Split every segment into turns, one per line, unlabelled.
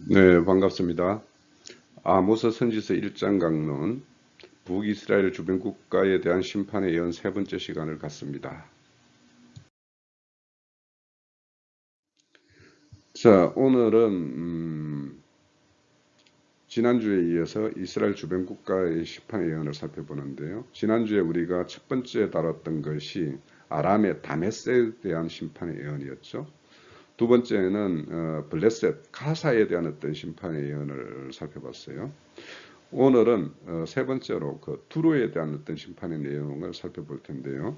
네, 반갑습니다. 아모스 선지서 1장 강론, 북이스라엘 주변 국가에 대한 심판에 이은 세 번째 시간을 갖습니다. 자, 오늘은 지난주에 이어서 이스라엘 주변 국가의 심판의 예언을 살펴보는데요. 지난주에 우리가 첫 번째 다뤘던 것이 아람의 다메섹에 대한 심판의 예언이었죠. 두 번째는 블레셋, 가사에 대한 어떤 심판의 예언을 살펴봤어요. 오늘은 세 번째로 그 두로에 대한 어떤 심판의 내용을 살펴볼 텐데요.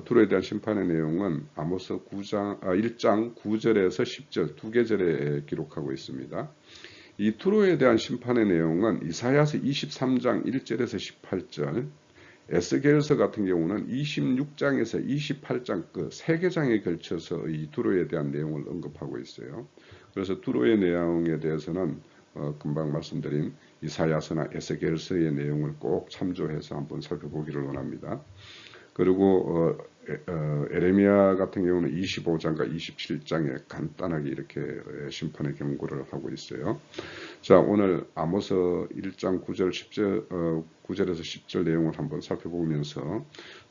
두로에 대한 심판의 내용은 아모스 1장 9절에서 10절 두 계절에 기록하고 있습니다. 이 두로에 대한 심판의 내용은 이사야서 23장 1절에서 18절, 에스겔서 같은 경우는 26장에서 28장 그 세 개장에 걸쳐서 이 두로에 대한 내용을 언급하고 있어요. 그래서 두로의 내용에 대해서는 금방 말씀드린 이사야서나 에스겔서의 내용을 꼭 참조해서 한번 살펴보기를 원합니다. 그리고 에레미야 같은 경우는 25장과 27장에 간단하게 이렇게 심판의 경고를 하고 있어요. 자, 오늘 아모스 1장 9절 10절 9절에서 10절 내용을 한번 살펴보면서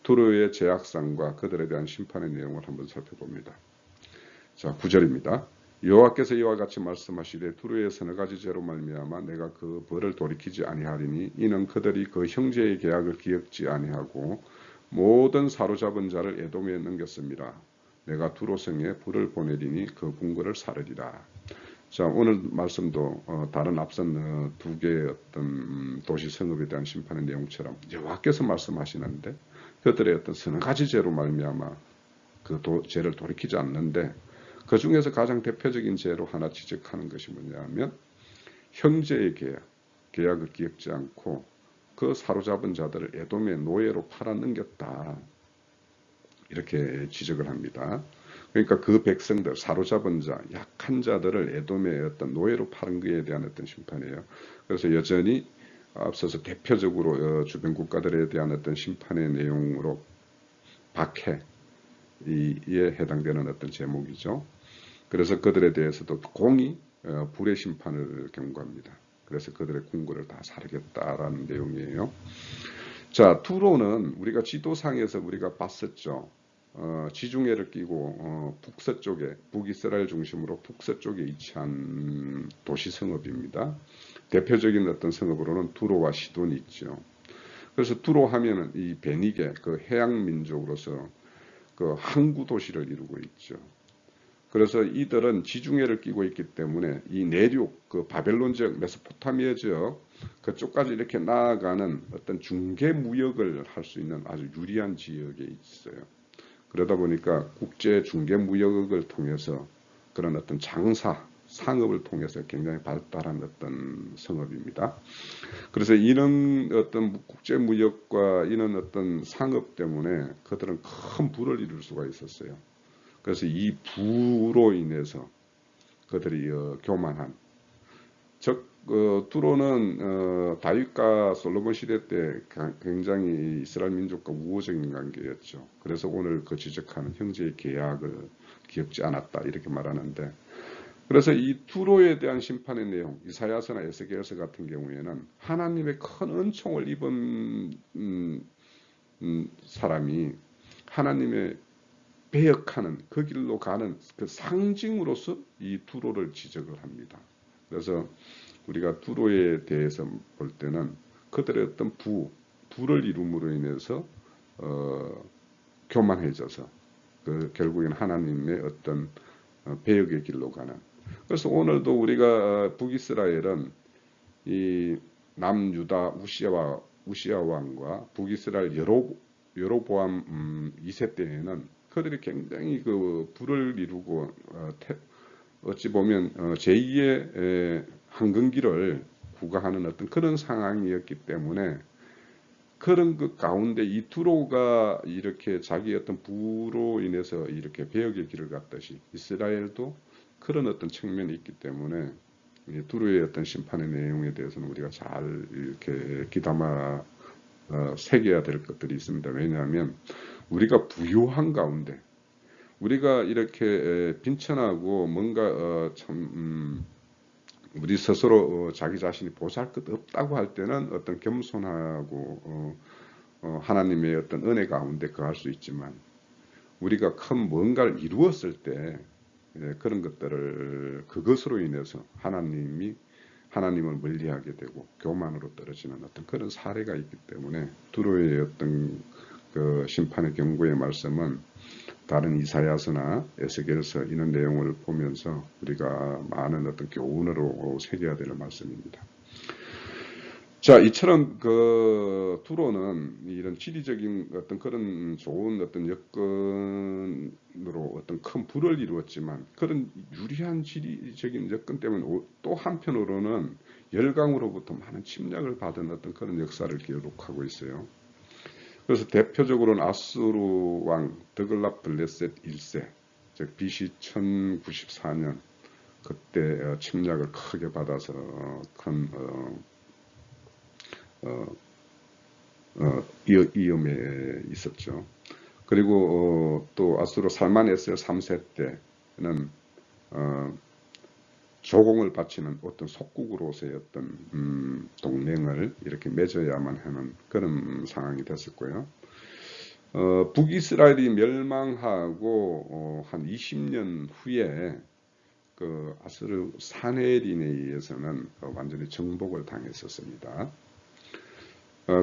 두로의 제약상과 그들에 대한 심판의 내용을 한번 살펴봅니다. 자, 9절입니다. 여호와께서 이와 같이 말씀하시되 두루의 서너 가지 죄로 말미암아 내가 그 벌을 돌이키지 아니하리니 이는 그들이 그 형제의 계약을 기억지 아니하고 모든 사로잡은 자를 에돔에 넘겼습니다. 내가 두로성에 불을 보내리니 그 궁궐을 사르리라. 자, 오늘 말씀도 다른 앞선 두 개의 어떤 도시 성읍에 대한 심판의 내용처럼 여호와께서 말씀하시는데 그들의 어떤 서너 가지 죄로 말미암아 그 죄를 돌이키지 않는데 그 중에서 가장 대표적인 죄로 하나 지적하는 것이 뭐냐면 형제의 계약을 기억지 않고 그 사로잡은 자들을 에돔의 노예로 팔아넘겼다. 이렇게 지적을 합니다. 그러니까 그 백성들, 사로잡은 자, 약한 자들을 에돔의 어떤 노예로 파는 것에 대한 어떤 심판이에요. 그래서 여전히 앞서서 대표적으로 주변 국가들에 대한 어떤 심판의 내용으로 박해, 이에 해당되는 어떤 제목이죠. 그래서 그들에 대해서도 공히 불의 심판을 경고합니다. 그래서 그들의 궁궐을 다 사르겠다라는 내용이에요. 자, 두로는 우리가 지도상에서 우리가 봤었죠. 지중해를 끼고 북서쪽에 북이스라엘 중심으로 북서쪽에 위치한 도시 성읍입니다. 대표적인 어떤 성읍으로는 두로와 시돈이 있죠. 그래서 두로 하면은 이 베니게 그 해양 민족으로서 그 항구 도시를 이루고 있죠. 그래서 이들은 지중해를 끼고 있기 때문에 이 내륙, 그 바벨론 지역, 메소포타미아 지역 그쪽까지 이렇게 나아가는 어떤 중개 무역을 할 수 있는 아주 유리한 지역에 있어요. 그러다 보니까 국제 중개 무역을 통해서 그런 어떤 장사, 상업을 통해서 굉장히 발달한 어떤 성업입니다. 그래서 이런 어떤 국제 무역과 이런 어떤 상업 때문에 그들은 큰 부를 이룰 수가 있었어요. 그래서 이 부로 인해서 그들이 교만한 즉 두로는 다윗과 솔로몬 시대 때 굉장히 이스라엘 민족과 우호적인 관계였죠. 그래서 오늘 그 지적하는 형제의 계약을 기억지 않았다 이렇게 말하는데 그래서 이 두로에 대한 심판의 내용 이사야서나 에스겔서 같은 경우에는 하나님의 큰 은총을 입은 사람이 하나님의 배역하는 그 길로 가는 그 상징으로서 이 두로를 지적을 합니다. 그래서 우리가 두로에 대해서 볼 때는 그들의 어떤 부를 이룸으로 인해서 교만해져서 그 결국엔 하나님의 어떤 배역의 길로 가는. 그래서 오늘도 우리가 북이스라엘은 이 남유다 우시아 왕과 북이스라엘 여로보암 2세 때에는 그들이 굉장히 그 부를 이루고 어찌 보면 제2의 황금기를 구가하는 어떤 그런 상황이었기 때문에 그런 그 가운데 이 두로가 이렇게 자기 어떤 부로 인해서 이렇게 배역의 길을 갔듯이 이스라엘도 그런 어떤 측면이 있기 때문에 두로의 어떤 심판의 내용에 대해서는 우리가 잘 이렇게 귀담아 새겨야 될 것들이 있습니다. 왜냐하면 우리가 부유한 가운데 우리가 이렇게 빈천하고 뭔가 참 우리 스스로 자기 자신이 보잘것 없다고 할 때는 어떤 겸손하고 하나님의 어떤 은혜 가운데 거할 수 있지만 우리가 큰 뭔가를 이루었을 때 그런 것들을 그것으로 인해서 하나님을 멀리하게 되고 교만으로 떨어지는 어떤 그런 사례가 있기 때문에 두로의 어떤 그 심판의 경고의 말씀은 다른 이사야서나 에스겔서 이런 내용을 보면서 우리가 많은 어떤 교훈으로 새겨야 될 말씀입니다. 자, 이처럼 그 두로는 이런 지리적인 어떤 그런 좋은 어떤 여건으로 어떤 큰 부를 이루었지만 그런 유리한 지리적인 여건 때문에 또 한편으로는 열강으로부터 많은 침략을 받은 어떤 그런 역사를 기록하고 있어요. 그래서 대표적으로는 아수르 왕 드글랏 블레셋 1세, 즉 BC 1094년 그때 침략을 크게 받아서 큰 위험에 있었죠. 그리고 또 아수르 살만에셀 3세 때는 조공을 바치는 어떤 속국으로서의 어떤 동맹을 이렇게 맺어야만 하는 그런 상황이 됐었고요. 북이스라엘이 멸망하고 한 20년 후에 그 아수르 사네린에 의해서는 완전히 정복을 당했었습니다.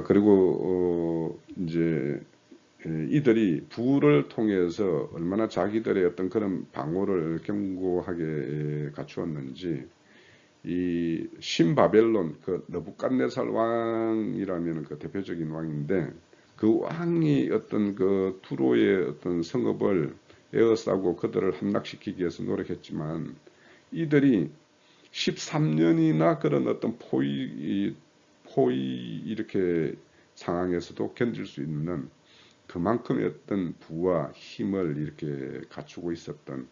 그리고 이제 이들이 부를 통해서 얼마나 자기들의 어떤 그런 방어를 견고하게 갖추었는지 이 신바벨론 그 느부갓네살 왕이라면 그 대표적인 왕인데 그 왕이 어떤 그 두로의 어떤 성읍을 에워싸고 그들을 함락시키기 위해서 노력했지만 이들이 13년이나 그런 어떤 포위 이렇게 상황에서도 견딜 수 있는 그만큼의 어떤 부와 힘을 이렇게 갖추고 있었던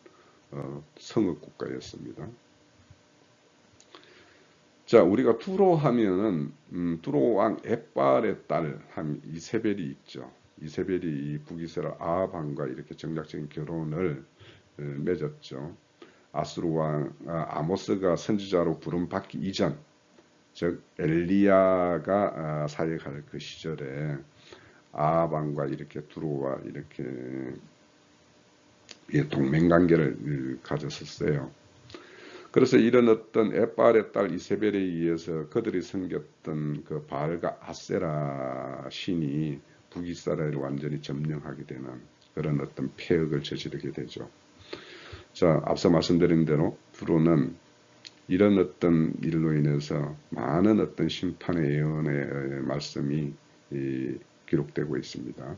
성읍 국가였습니다. 자, 우리가 두로 하면은 두로 왕 엣발의 딸 한 이세벨이 있죠. 이세벨이 이 북이스라엘 아합 왕과 이렇게 정략적인 결혼을 맺었죠. 아수르 왕 아모스가 선지자로 부름받기 이전, 즉 엘리야가 사역할 그 시절에 아합 왕과 이렇게 두로와 이렇게 동맹 관계를 가졌었어요. 그래서 이런 어떤 엣발의 딸 이세벨에 의해서 그들이 섬겼던 그 바알과 아세라 신이 북이스라엘을 완전히 점령하게 되는 그런 어떤 폐역을 저지르게 되죠. 자, 앞서 말씀드린 대로 두로는 이런 어떤 일로 인해서 많은 어떤 심판의 예언의 말씀이 기록되고 있습니다.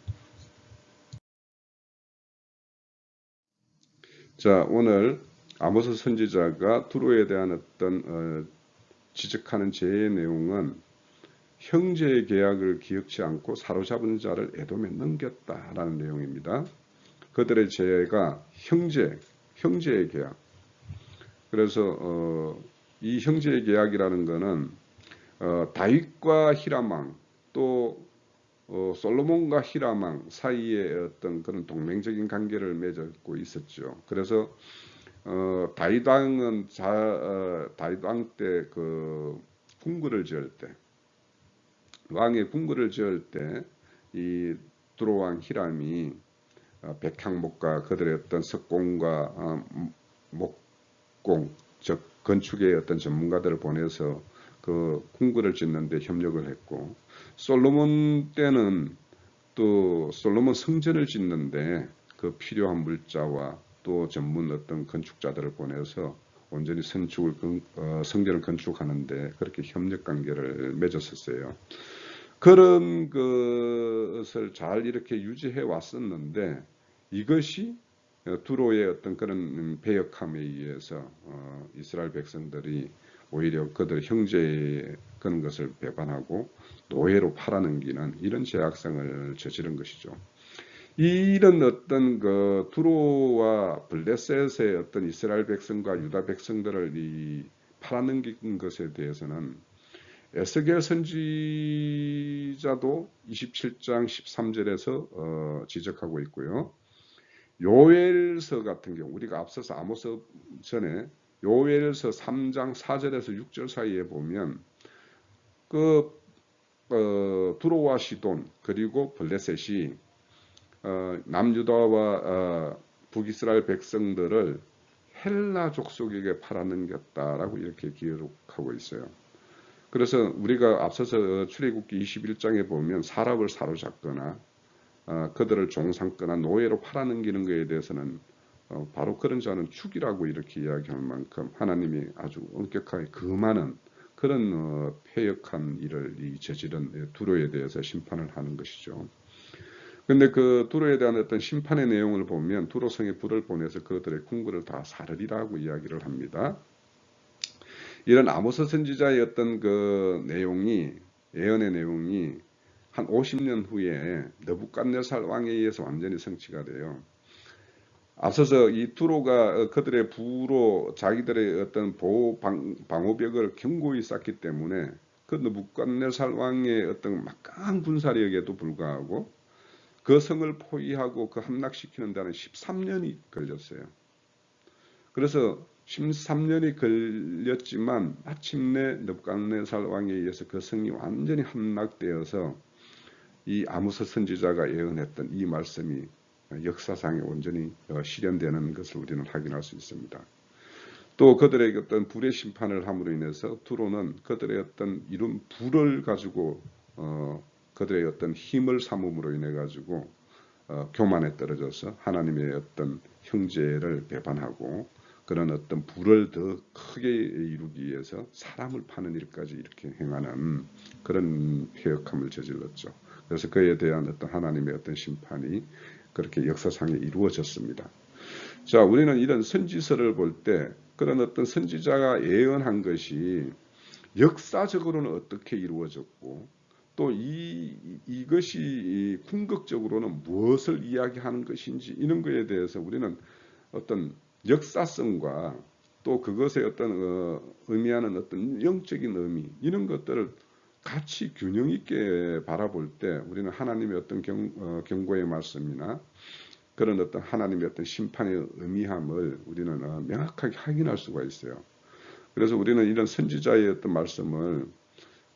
자, 오늘 아모스 선지자가 두로에 대한 어떤 지적하는 죄의 내용은 형제의 계약을 기억지 않고 사로잡은 자를 에돔에 넘겼다라는 내용입니다. 그들의 죄가 형제의 계약. 그래서 이 형제의 계약이라는 것은 다윗과 히람왕 또 솔로몬과 히람왕 사이에 어떤 그런 동맹적인 관계를 맺었고 있었죠. 그래서 다윗 왕은 다윗 왕 때 그 궁궐을 지을 때 왕의 궁궐을 지을 때 이 두로 왕 히람이 백향목과 그들의 어떤 석공과 목공 즉 건축의 어떤 전문가들을 보내서 그 궁궐을 짓는데 협력을 했고 솔로몬 때는 또 솔로몬 성전을 짓는데 그 필요한 물자와 또 전문 어떤 건축자들을 보내서 온전히 성전을 건축하는데 그렇게 협력 관계를 맺었었어요. 그런 것을 잘 이렇게 유지해 왔었는데 이것이 두로의 어떤 그런 배역함에 의해서 이스라엘 백성들이 오히려 그들 형제의 그런 것을 배반하고 노예로 팔아넘기는 이런 죄악성을 저지른 것이죠. 이런 어떤 그 두로와 블레셋의 어떤 이스라엘 백성과 유다 백성들을 팔아넘긴 것에 대해서는 에스겔 선지자도 27장 13절에서 지적하고 있고요. 요엘서 같은 경우 우리가 앞서서 아모스 전에 요엘서 3장 4절에서 6절 사이에 보면 그 두로와 시돈 그리고 블레셋이 남유다와 북이스라엘 백성들을 헬라 족속에게 팔아넘겼다라고 이렇게 기록하고 있어요. 그래서 우리가 앞서서 출애굽기 21장에 보면 사람을 사로잡거나 그들을 종삼거나 노예로 팔아넘기는 것에 대해서는 바로 그런 자는 죽이라고 이렇게 이야기할 만큼 하나님이 아주 엄격하게 금하는 그런 패역한 일을 저지른 두로에 대해서 심판을 하는 것이죠. 근데 그 두로에 대한 어떤 심판의 내용을 보면 두로성에 불을 보내서 그들의 궁궐을 다 사르리라고 이야기를 합니다. 이런 아모스 선지자의 어떤 그 내용이 예언의 내용이 한 50년 후에 느부갓네살 왕에 의해서 완전히 성취가 돼요. 앞서서 이 두로가 그들의 부로 자기들의 어떤 보호 방어벽을 견고히 쌓기 때문에 그 느부갓네살 왕의 어떤 막강한 군사력에도 불구하고 그 성을 포위하고 그 함락시키는 데는 13년이 걸렸어요. 그래서 13년이 걸렸지만 마침내 느부갓네살 왕에 의해서 그 성이 완전히 함락되어서 이 아모스 선지자가 예언했던 이 말씀이 역사상에 온전히 실현되는 것을 우리는 확인할 수 있습니다. 또 그들에게 어떤 불의 심판을 함으로 인해서 두로는 그들의 어떤 이룬 불을 가지고 그들의 어떤 힘을 삼음으로 인해 가지고 교만에 떨어져서 하나님의 어떤 형제를 배반하고 그런 어떤 불을 더 크게 이루기 위해서 사람을 파는 일까지 이렇게 행하는 그런 패역함을 저질렀죠. 그래서 그에 대한 어떤 하나님의 어떤 심판이 그렇게 역사상에 이루어졌습니다. 자, 우리는 이런 선지서를 볼 때 그런 어떤 선지자가 예언한 것이 역사적으로는 어떻게 이루어졌고 또 이것이 궁극적으로는 무엇을 이야기하는 것인지 이런 것에 대해서 우리는 어떤 역사성과 또 그것의 어떤 의미하는 어떤 영적인 의미 이런 것들을 같이 균형 있게 바라볼 때 우리는 하나님의 어떤 경고의 말씀이나 그런 어떤 하나님의 어떤 심판의 의미함을 우리는 명확하게 확인할 수가 있어요. 그래서 우리는 이런 선지자의 어떤 말씀을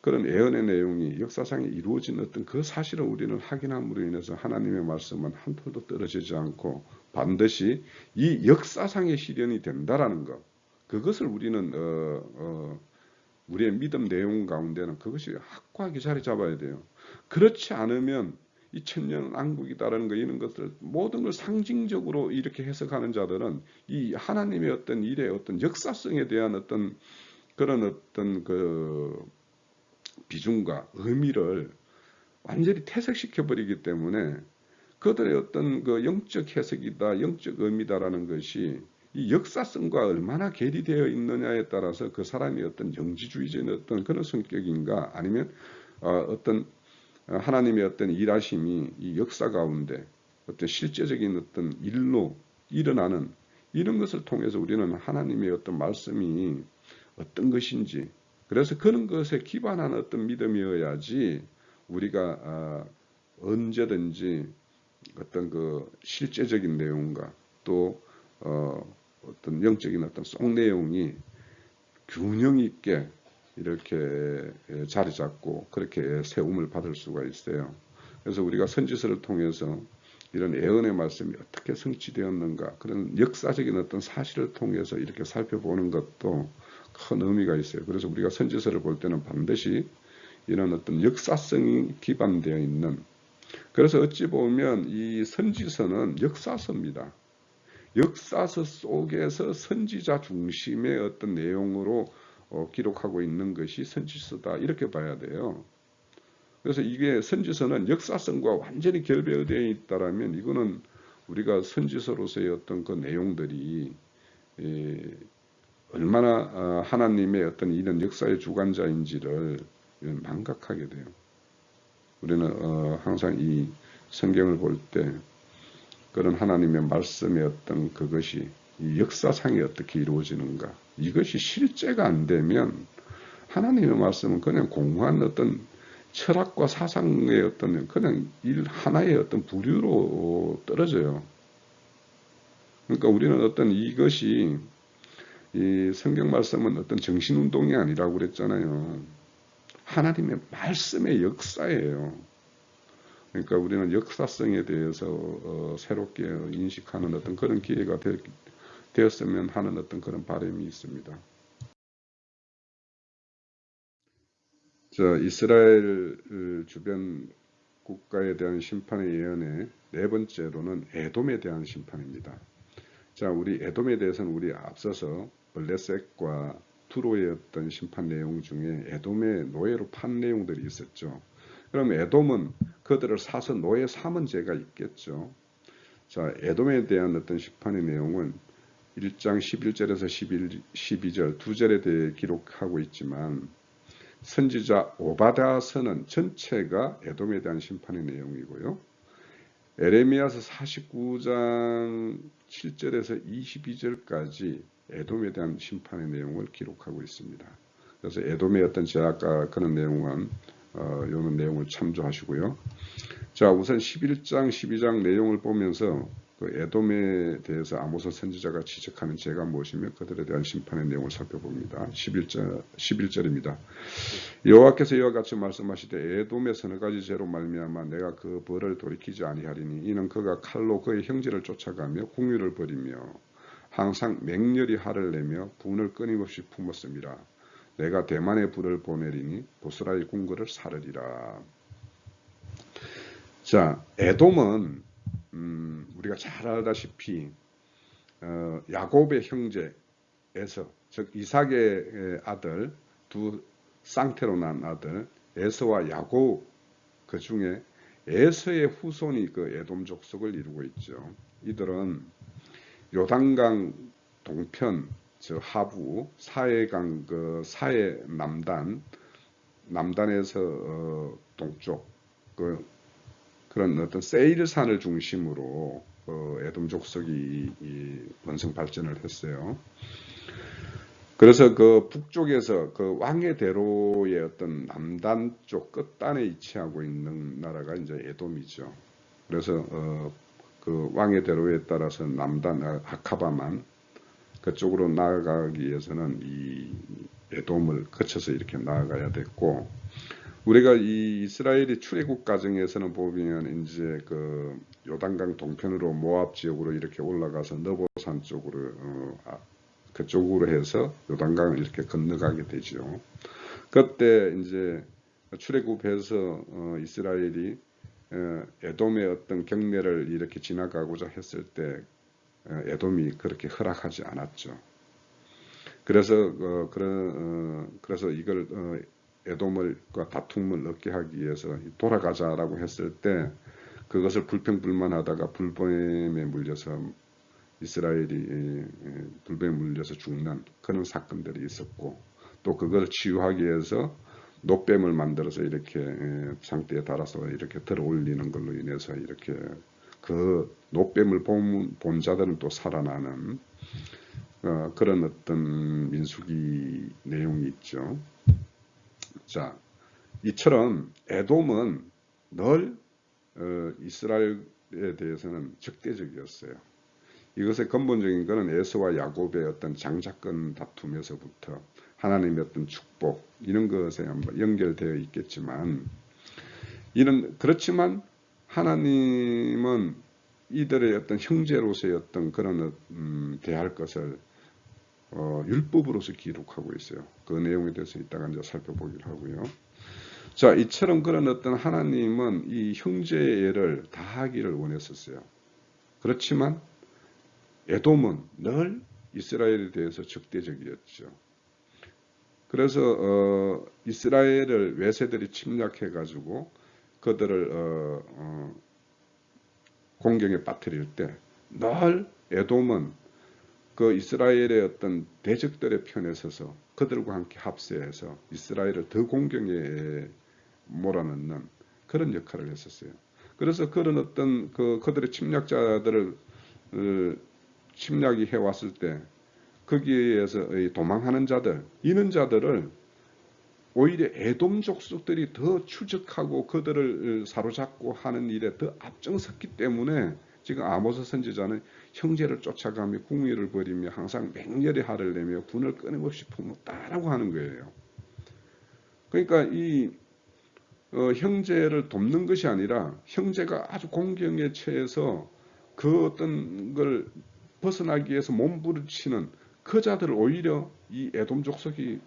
그런 예언의 내용이 역사상에 이루어진 어떤 그 사실을 우리는 확인함으로 인해서 하나님의 말씀은 한 톨도 떨어지지 않고 반드시 이 역사상의 실현이 된다라는 것, 그것을 우리는 우리의 믿음 내용 가운데는 그것이 확고하게 자리 잡아야 돼요. 그렇지 않으면 이 천년왕국이다라는 거 이런 것들 모든 걸 상징적으로 이렇게 해석하는 자들은 이 하나님의 어떤 일의 어떤 역사성에 대한 어떤 그런 어떤 그 비중과 의미를 완전히 퇴색시켜 버리기 때문에 그들의 어떤 그 영적 해석이다, 영적 의미다라는 것이 이 역사성과 얼마나 괴리되어 있느냐에 따라서 그 사람이 어떤 영지주의적인 어떤 그런 성격인가 아니면 어떤 하나님의 어떤 일하심이 이 역사 가운데 어떤 실제적인 어떤 일로 일어나는 이런 것을 통해서 우리는 하나님의 어떤 말씀이 어떤 것인지 그래서 그런 것에 기반한 어떤 믿음이어야지 우리가 언제든지 어떤 그 실제적인 내용과 또 어떤 영적인 어떤 속 내용이 균형 있게 이렇게 자리 잡고 그렇게 세움을 받을 수가 있어요. 그래서 우리가 선지서를 통해서 이런 예언의 말씀이 어떻게 성취되었는가 그런 역사적인 어떤 사실을 통해서 이렇게 살펴보는 것도 큰 의미가 있어요. 그래서 우리가 선지서를 볼 때는 반드시 이런 어떤 역사성이 기반되어 있는 그래서 어찌 보면 이 선지서는 역사서입니다. 역사서 속에서 선지자 중심의 어떤 내용으로 기록하고 있는 것이 선지서다 이렇게 봐야 돼요. 그래서 이게 선지서는 역사성과 완전히 결별되어 있다라면 이거는 우리가 선지서로서의 어떤 그 내용들이 얼마나 하나님의 어떤 이런 역사의 주관자인지를 망각하게 돼요. 우리는 항상 이 성경을 볼 때 그런 하나님의 말씀의 어떤 그것이 이 역사상에 어떻게 이루어지는가 이것이 실제가 안 되면 하나님의 말씀은 그냥 공허한 어떤 철학과 사상의 어떤 그냥 일 하나의 어떤 부류로 떨어져요. 그러니까 우리는 어떤 이것이 이 성경 말씀은 어떤 정신운동이 아니라고 그랬잖아요. 하나님의 말씀의 역사예요. 그러니까 우리는 역사성에 대해서 새롭게 인식하는 어떤 그런 기회가 되었으면 하는 어떤 그런 바람이 있습니다. 자, 이스라엘 주변 국가에 대한 심판의 예언의 네 번째로는 에돔에 대한 심판입니다. 자, 우리 에돔에 대해서는 우리 앞서서 블레셋과 투로의 어떤 심판 내용 중에 에돔의 노예로 판 내용들이 있었죠. 그럼 에돔은 그들을 사서 노예 삼은 죄가 있겠죠. 자, 에돔에 대한 어떤 심판의 내용은 1장 11절에서 12절 두 절에 대해 기록하고 있지만 선지자 오바댜서는 전체가 에돔에 대한 심판의 내용이고요. 에레미야서 49장 7절에서 22절까지 에돔에 대한 심판의 내용을 기록하고 있습니다. 그래서 에돔의 어떤 제약과 그런 내용은 이런 내용을 참조하시고요. 자, 우선 11장, 12장 내용을 보면서 그 에돔에 대해서 아모스 선지자가 지적하는 죄가 무엇이며 그들에 대한 심판의 내용을 살펴봅니다. 11절입니다. 여호와께서 이와 같이 말씀하시되 에돔의 서너 가지 죄로 말미암아 내가 그 벌을 돌이키지 아니하리니 이는 그가 칼로 그의 형제를 쫓아가며 궁유를 벌이며 항상 맹렬히 화를 내며 분을 끊임없이 품었음이라. 내가 대만의 불을 보내리니 보스라의 궁궐을 사르리라. 자, 에돔은 우리가 잘 알다시피 야곱의 형제에서 즉 이삭의 아들 두 쌍태로 난 아들 에서와 야곱 그 중에 에서의 후손이 그 에돔 족속을 이루고 있죠. 이들은 요단강 동편 저 하부 사해강 그 사해 남단에서 동쪽 그런 어떤 세일산을 중심으로 에돔 족속이 번성 발전을 했어요. 그래서 그 북쪽에서 그 왕의 대로의 어떤 남단 쪽 끝단에 위치하고 있는 나라가 이제 에돔이죠. 그래서 그 왕의 대로에 따라서 남단 아카바만 그쪽으로 나아가기 위해서는 이 에돔을 거쳐서 이렇게 나아가야 됐고, 우리가 이 이스라엘이 출애굽 과정에서는 보면 이제 그 요단강 동편으로 모압 지역으로 이렇게 올라가서 너보산 쪽으로 그쪽으로 해서 요단강을 이렇게 건너가게 되죠. 그때 이제 출애굽해서 이스라엘이 에돔의 어떤 경내를 이렇게 지나가고자 했을 때 에돔이 그렇게 허락하지 않았죠. 그래서 그래서 이걸 에돔과 다툼을 얻게 하기 위해서 돌아가자라고 했을 때 그것을 불평불만하다가 불뱀에 물려서 이스라엘이 불뱀에 물려서 죽는 그런 사건들이 있었고, 또 그걸 치유하기 위해서 노뱀을 만들어서 이렇게 상대에 달아서 이렇게 들어 올리는 걸로 인해서 이렇게 그 노뱀을 본 자들은 또 살아나는 그런 어떤 민수기 내용이 있죠. 자, 이처럼 에돔은 늘 이스라엘에 대해서는 적대적이었어요. 이것의 근본적인 것은 에서와 야곱의 어떤 장자권 다툼에서부터 하나님의 어떤 축복 이런 것에 연결되어 있겠지만, 그렇지만 하나님은 이들의 어떤 형제로서의 어떤 그런 대할 것을 율법으로서 기록하고 있어요. 그 내용에 대해서 이따가 이제 살펴보기로 하고요. 자, 이처럼 그런 어떤 하나님은 이 형제를 다하기를 원했었어요. 그렇지만 에돔은 늘 이스라엘에 대해서 적대적이었죠. 그래서 이스라엘을 외세들이 침략해가지고 그들을 공경에 빠뜨릴 때 늘 에돔은 그 이스라엘의 어떤 대적들의 편에 서서 그들과 함께 합세해서 이스라엘을 더 공경에 몰아넣는 그런 역할을 했었어요. 그래서 그런 어떤 그들의 침략자들을 침략이 해왔을 때 거기에서 도망하는 자들, 이런 자들을 오히려 에돔 족속들이 더 추적하고 그들을 사로잡고 하는 일에 더 앞장섰기 때문에 지금 아모스 선지자는 형제를 쫓아가며 궁의를 벌이며 항상 맹렬히 화를 내며 군을 끊임없이 품었다라고 하는 거예요. 그러니까 이 형제를 돕는 것이 아니라 형제가 아주 공경에 처해서 그 어떤 걸 벗어나기 위해서 몸부림치는 그 자들을 오히려 이 에돔 족속이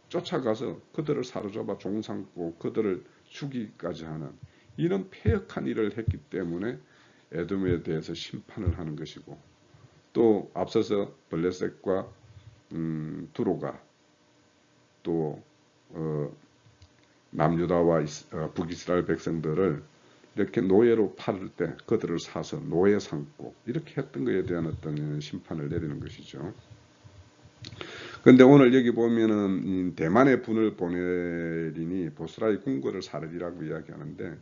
쫓아가서 그들을 사로잡아 종삼고 그들을 죽이기까지 하는 이런 패역한 일을 했기 때문에 에돔에 대해서 심판을 하는 것이고, 또 앞서서 블레셋과 두로가 또 남유다와 북이스라엘 백성들을 이렇게 노예로 팔을 때 그들을 사서 노예 삼고 이렇게 했던 것에 대한 어떤 심판을 내리는 것이죠. 그런데 오늘 여기 보면은 대만의 분을 보내리니 보스라의 궁궐을 사르리라고 이야기하는데,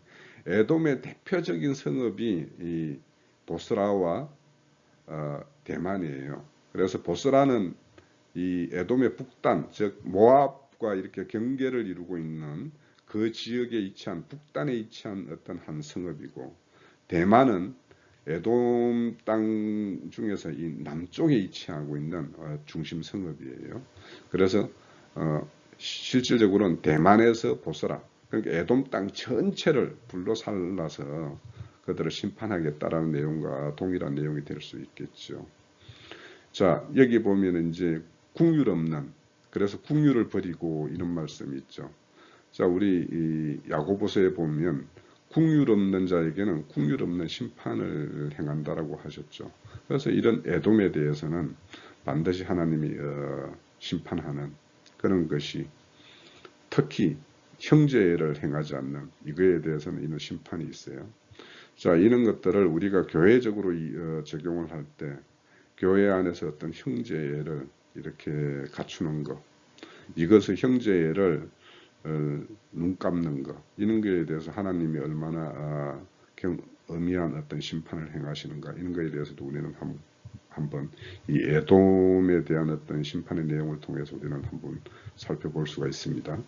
에돔의 대표적인 성읍이 이 보스라와 대만이에요. 그래서 보스라는 이 에돔의 북단, 즉 모압과 이렇게 경계를 이루고 있는 그 지역에 위치한 북단에 위치한 어떤 한 성읍이고, 대만은 에돔 땅 중에서 이 남쪽에 위치하고 있는 중심 성읍이에요. 그래서 실질적으로는 대만에서 보스라, 그러니까 에돔 땅 전체를 불로 살라서 그들을 심판하겠다라는 내용과 동일한 내용이 될 수 있겠죠. 자, 여기 보면 이제 국률 없는, 그래서 국률을 버리고 이런 말씀이 있죠. 자, 우리 이 야고보서에 보면 국률 없는 자에게는 국률 없는 심판을 행한다라고 하셨죠. 그래서 이런 에돔에 대해서는 반드시 하나님이 심판하는 그런 것이, 특히 형제를 행하지 않는 이거에 대해서는 이런 심판이 있어요. 자, 이런 것들을 우리가 교회적으로 적용을 할 때 교회 안에서 어떤 형제를 이렇게 갖추는 것, 이것을 형제를 눈 감는 것, 이런 것에 대해서 하나님이 얼마나 엄미한 어떤 심판을 행하시는가, 이런 것에 대해서도 우리는 한번 이 에돔에 대한 어떤 심판의 내용을 통해서 우리는 한번 살펴볼 수가 있습니다.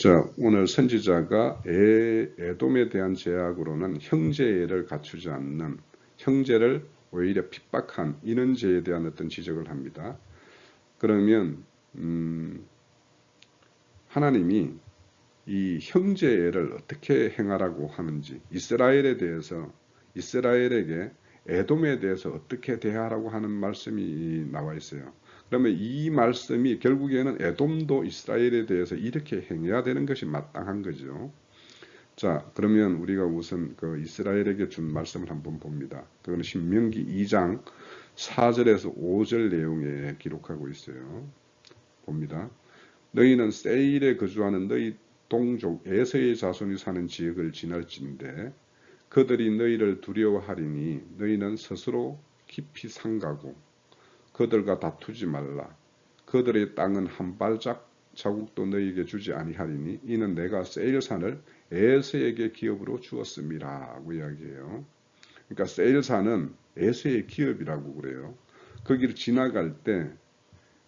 자, 오늘 선지자가 에돔에 대한 죄악으로는 형제를 갖추지 않는, 형제를 오히려 핍박한 이런 죄에 대한 어떤 지적을 합니다. 그러면 하나님이 이 형제를 어떻게 행하라고 하는지, 이스라엘에 대해서, 이스라엘에게 에돔에 대해서 어떻게 대하라고 하는 말씀이 나와 있어요. 그러면 이 말씀이 결국에는 에돔도 이스라엘에 대해서 이렇게 행해야 되는 것이 마땅한 거죠. 자, 그러면 우리가 우선 그 이스라엘에게 준 말씀을 한번 봅니다. 그건 신명기 2장 4절에서 5절 내용에 기록하고 있어요. 봅니다. 너희는 세일에 거주하는 너희 동족 에서의 자손이 사는 지역을 지날진대 그들이 너희를 두려워하리니 너희는 스스로 깊이 삼가고 그들과 다투지 말라. 그들의 땅은 한 발짝 자국도 너희에게 주지 아니하리니 이는 내가 세일산을 에서에게 기업으로 주었음이라 하고 이야기해요. 그러니까 세일산은 에서의 기업이라고 그래요. 거기를 지나갈 때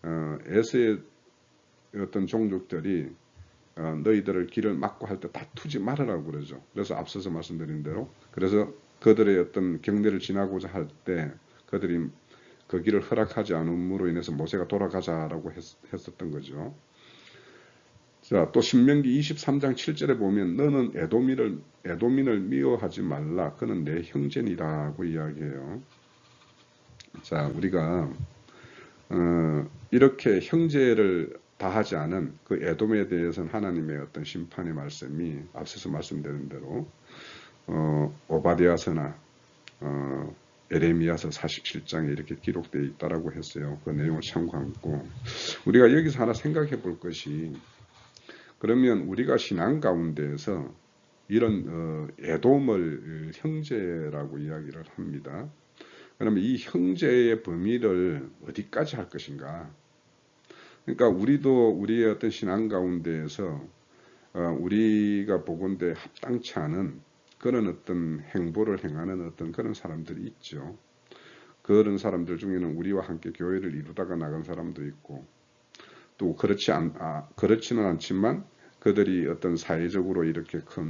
에서의 어떤 종족들이 너희들을 길을 막고 할 때 다투지 말으라고 그러죠. 그래서 앞서서 말씀드린 대로, 그래서 그들의 어떤 경계를 지나고자 할 때 그들이 그 길을 허락하지 않음으로 인해서 모세가 돌아가자라고 했었던 거죠. 자, 또 신명기 23장 7절에 보면 너는 에돔인을 미워하지 말라. 그는 내 형제니라고 이야기해요. 자, 우리가 이렇게 형제를 다하지 않은 그 에돔에 대해서는 하나님의 어떤 심판의 말씀이 앞서서 말씀드린 대로 오바댜서나 에레미야서 47장에 이렇게 기록되어 있다라고 했어요. 그 내용을 참고하고 우리가 여기서 하나 생각해 볼 것이, 그러면 우리가 신앙 가운데에서 이런 에돔을 형제라고 이야기를 합니다. 그러면 이 형제의 범위를 어디까지 할 것인가? 그러니까 우리도 우리의 어떤 신앙 가운데에서 우리가 보건대 합당치 않은 그런 어떤 행보를 행하는 어떤 그런 사람들이 있죠. 그런 사람들 중에는 우리와 함께 교회를 이루다가 나간 사람도 있고, 또 그렇지는 않지만 그들이 어떤 사회적으로 이렇게 큰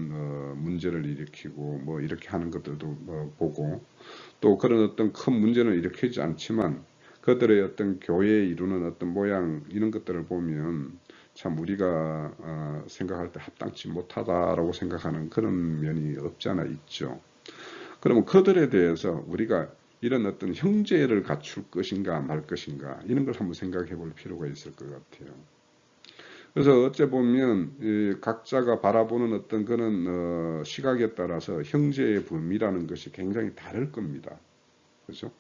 문제를 일으키고 뭐 이렇게 하는 것들도 보고, 또 그런 어떤 큰 문제는 일으키지 않지만 그들의 어떤 교회에 이루는 어떤 모양 이런 것들을 보면 참 우리가 생각할 때 합당치 못하다라고 생각하는 그런 면이 없지 않아 있죠. 그러면 그들에 대해서 우리가 이런 어떤 형제를 갖출 것인가 말 것인가 이런 걸 한번 생각해 볼 필요가 있을 것 같아요. 그래서 어째 보면 각자가 바라보는 어떤 그런 시각에 따라서 형제의 범위라는 것이 굉장히 다를 겁니다. 그렇죠?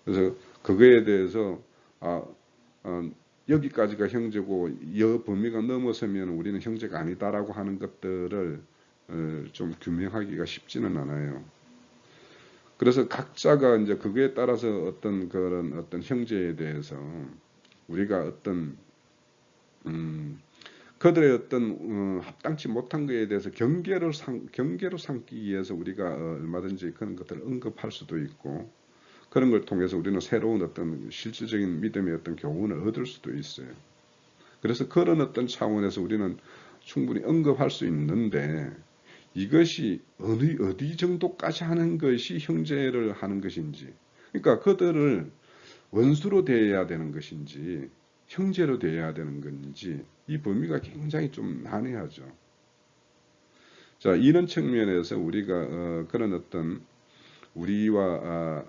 그래서 그거에 대해서 아, 여기까지가 형제고 여 범위가 넘어서면 우리는 형제가 아니다라고 하는 것들을 좀 규명하기가 쉽지는 않아요. 그래서 각자가 이제 그거에 따라서 어떤 그런 어떤 형제에 대해서 우리가 어떤 그들의 어떤 합당치 못한 것에 대해서 경계로 삼기 위해서 우리가 얼마든지 그런 것들을 언급할 수도 있고, 그런 걸 통해서 우리는 새로운 어떤 실질적인 믿음의 어떤 교훈을 얻을 수도 있어요. 그래서 그런 어떤 차원에서 우리는 충분히 언급할 수 있는데, 이것이 어디 정도까지 하는 것이 형제를 하는 것인지, 그러니까 그들을 원수로 대해야 되는 것인지 형제로 대해야 되는 건지 이 범위가 굉장히 좀 난해하죠. 자, 이런 측면에서 우리가 그런 어떤 우리와